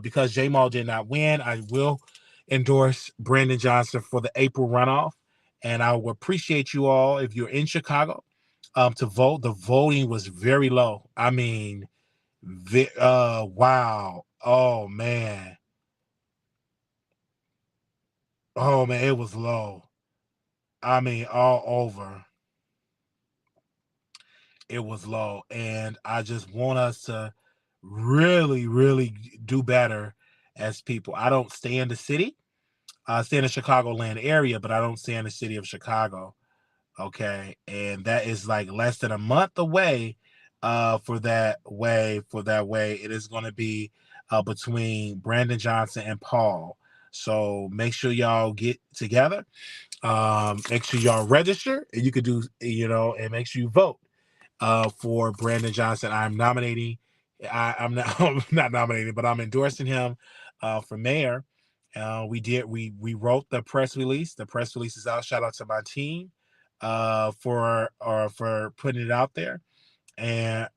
because J Mall did not win, I will endorse Brandon Johnson for the April runoff, and I would appreciate you all if you're in Chicago to vote. The voting was very low. I mean, wow. Oh man, it was low. I mean, all over. It was low. And I just want us to really, really do better as people. I don't stay in the city. I stay in the Chicagoland area, but I don't stay in the city of Chicago. Okay. And that is like less than a month away for that way. It is going to be between Brandon Johnson and Paul. So make sure y'all get together. Make sure y'all register, and you could do, and make sure you vote for Brandon Johnson. I'm nominating. I'm not I'm not nominating, but I'm endorsing him for mayor. We wrote the press release. The press release is out. Shout out to my team for putting it out there. And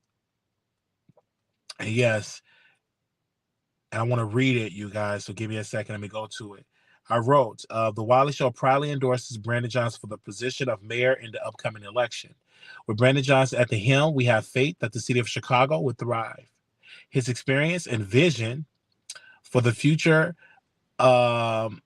yes, and I want to read it, you guys. So give me a second. Let me go to it. I wrote, the Wiley Show proudly endorses Brandon Johnson for the position of mayor in the upcoming election. With Brandon Johnson at the helm, we have faith that the city of Chicago would thrive. His experience and vision for the future aligns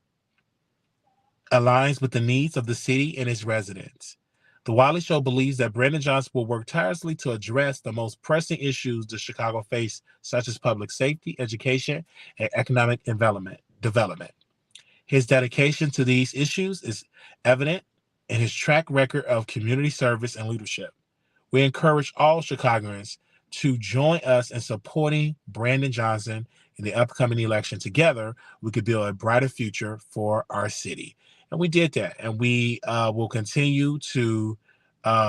with the needs of the city and its residents. The Wiley Show believes that Brandon Johnson will work tirelessly to address the most pressing issues the Chicago face, such as public safety, education, and economic development. His dedication to these issues is evident in his track record of community service and leadership. We encourage all Chicagoans to join us in supporting Brandon Johnson in the upcoming election. Together, we could build a brighter future for our city. And we did that. And we will continue to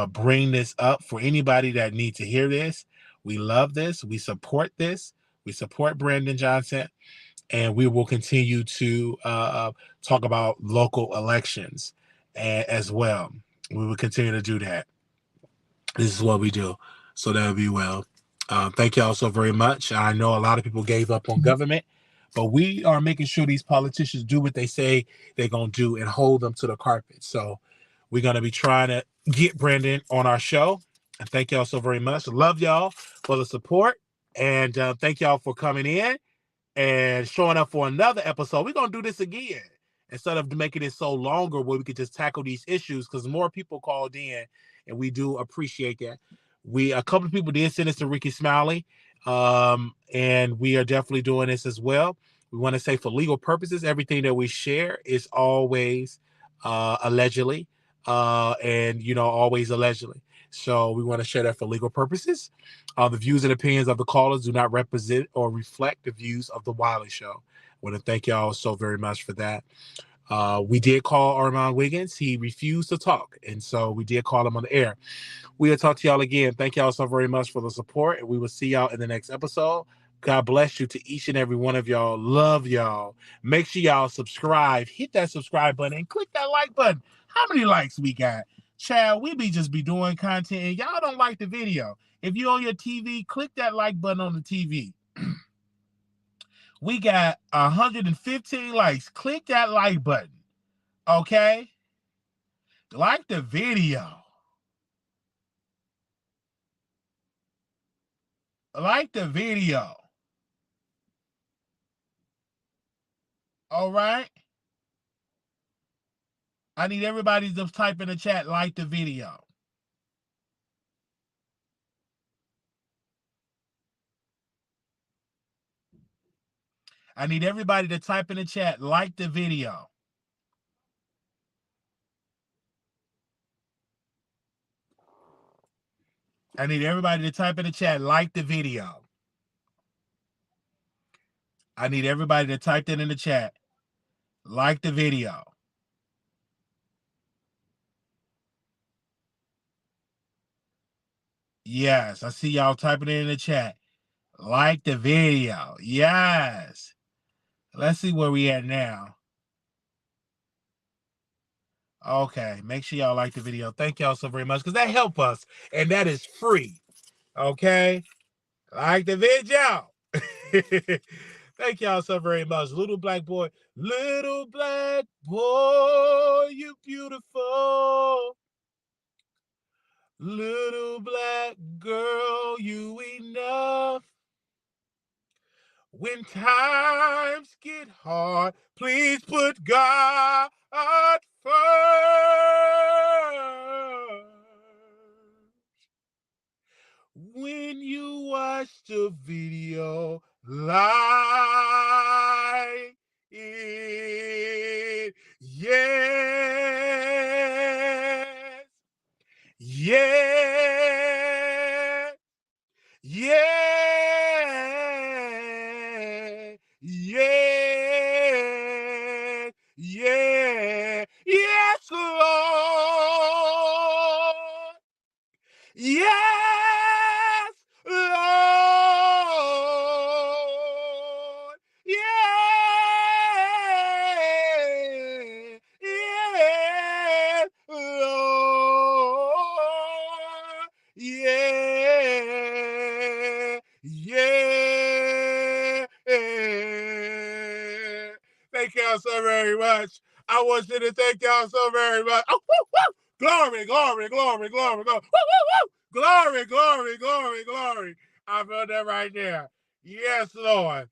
bring this up for anybody that needs to hear this. We love this. We support this. We support Brandon Johnson. And we will continue to talk about local elections as well. We will continue to do that. This is what we do. So that'll be well. Thank y'all so very much. I know a lot of people gave up on government, but we are making sure these politicians do what they say they're going to do and hold them to the carpet. So we're going to be trying to get Brandon on our show. And thank y'all so very much. Love y'all for the support. And thank y'all for coming in and showing up for another episode. We're going to do this again instead of making it so longer where we could just tackle these issues because more people called in, and we do appreciate that. A couple of people did send us to Rickey Smiley, and we are definitely doing this as well. We want to say for legal purposes, everything that we share is always allegedly, and always allegedly. So we want to share that for legal purposes. The views and opinions of the callers do not represent or reflect the views of the Wiley Show. I want to thank y'all so very much for that. We did call Armon Wiggins. He refused to talk, and so we did call him on the air. We'll talk to y'all again. Thank y'all so very much for the support, and we will see y'all in the next episode. God bless you to each and every one of y'all. Love y'all. Make sure y'all subscribe. Hit that subscribe button and click that like button. How many likes we got? Child, we just be doing content, and y'all don't like the video. If you're on your TV, click that like button on the TV. We got 115 likes. Click that like button. Okay? Like the video. Like the video. All right? I need everybody to type in the chat, like the video. I need everybody to type in the chat, like the video. I need everybody to type in the chat, like the video. I need everybody to type that in the chat, like the video. Yes, I see y'all typing it in the chat. Like the video. Yes. Let's see where we at now. Okay, make sure y'all like the video. Thank y'all so very much because that help us and that is free. Okay, like the video. Thank y'all so very much. Little black boy, you beautiful. Little black girl, you enough. When times get hard, please put God first. When you watch the video, like it. Yes. Yeah. Yeah. Yeah. Yeah. Yes, Lord. Yes, Lord. Yeah. Yes, Lord. Yeah. Yeah. Thank y'all so very much. I want you to thank y'all so very much. Oh, woo, woo. Glory, glory, glory, glory, glory. Woo, woo, woo. Glory, glory, glory, glory. I felt that right there. Yes, Lord.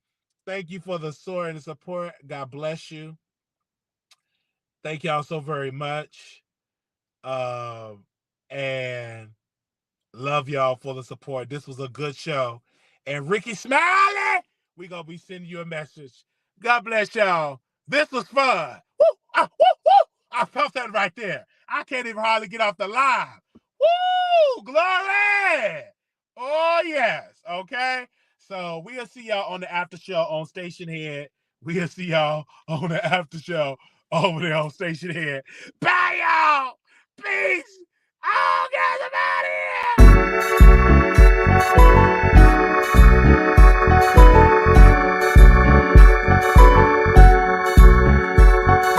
Thank you for the support and the support. God bless you. Thank y'all so very much. And love y'all for the support. This was a good show. And Rickey Smiley, we gonna be sending you a message. God bless y'all. This was fun. Woo, woo, woo. I felt that right there. I can't even hardly get off the line. Woo! Glory! Oh, yes. Okay. So we'll see y'all on the after show on Station Head. We'll see y'all on the after show over there on Station Head. Bye, y'all. Peace.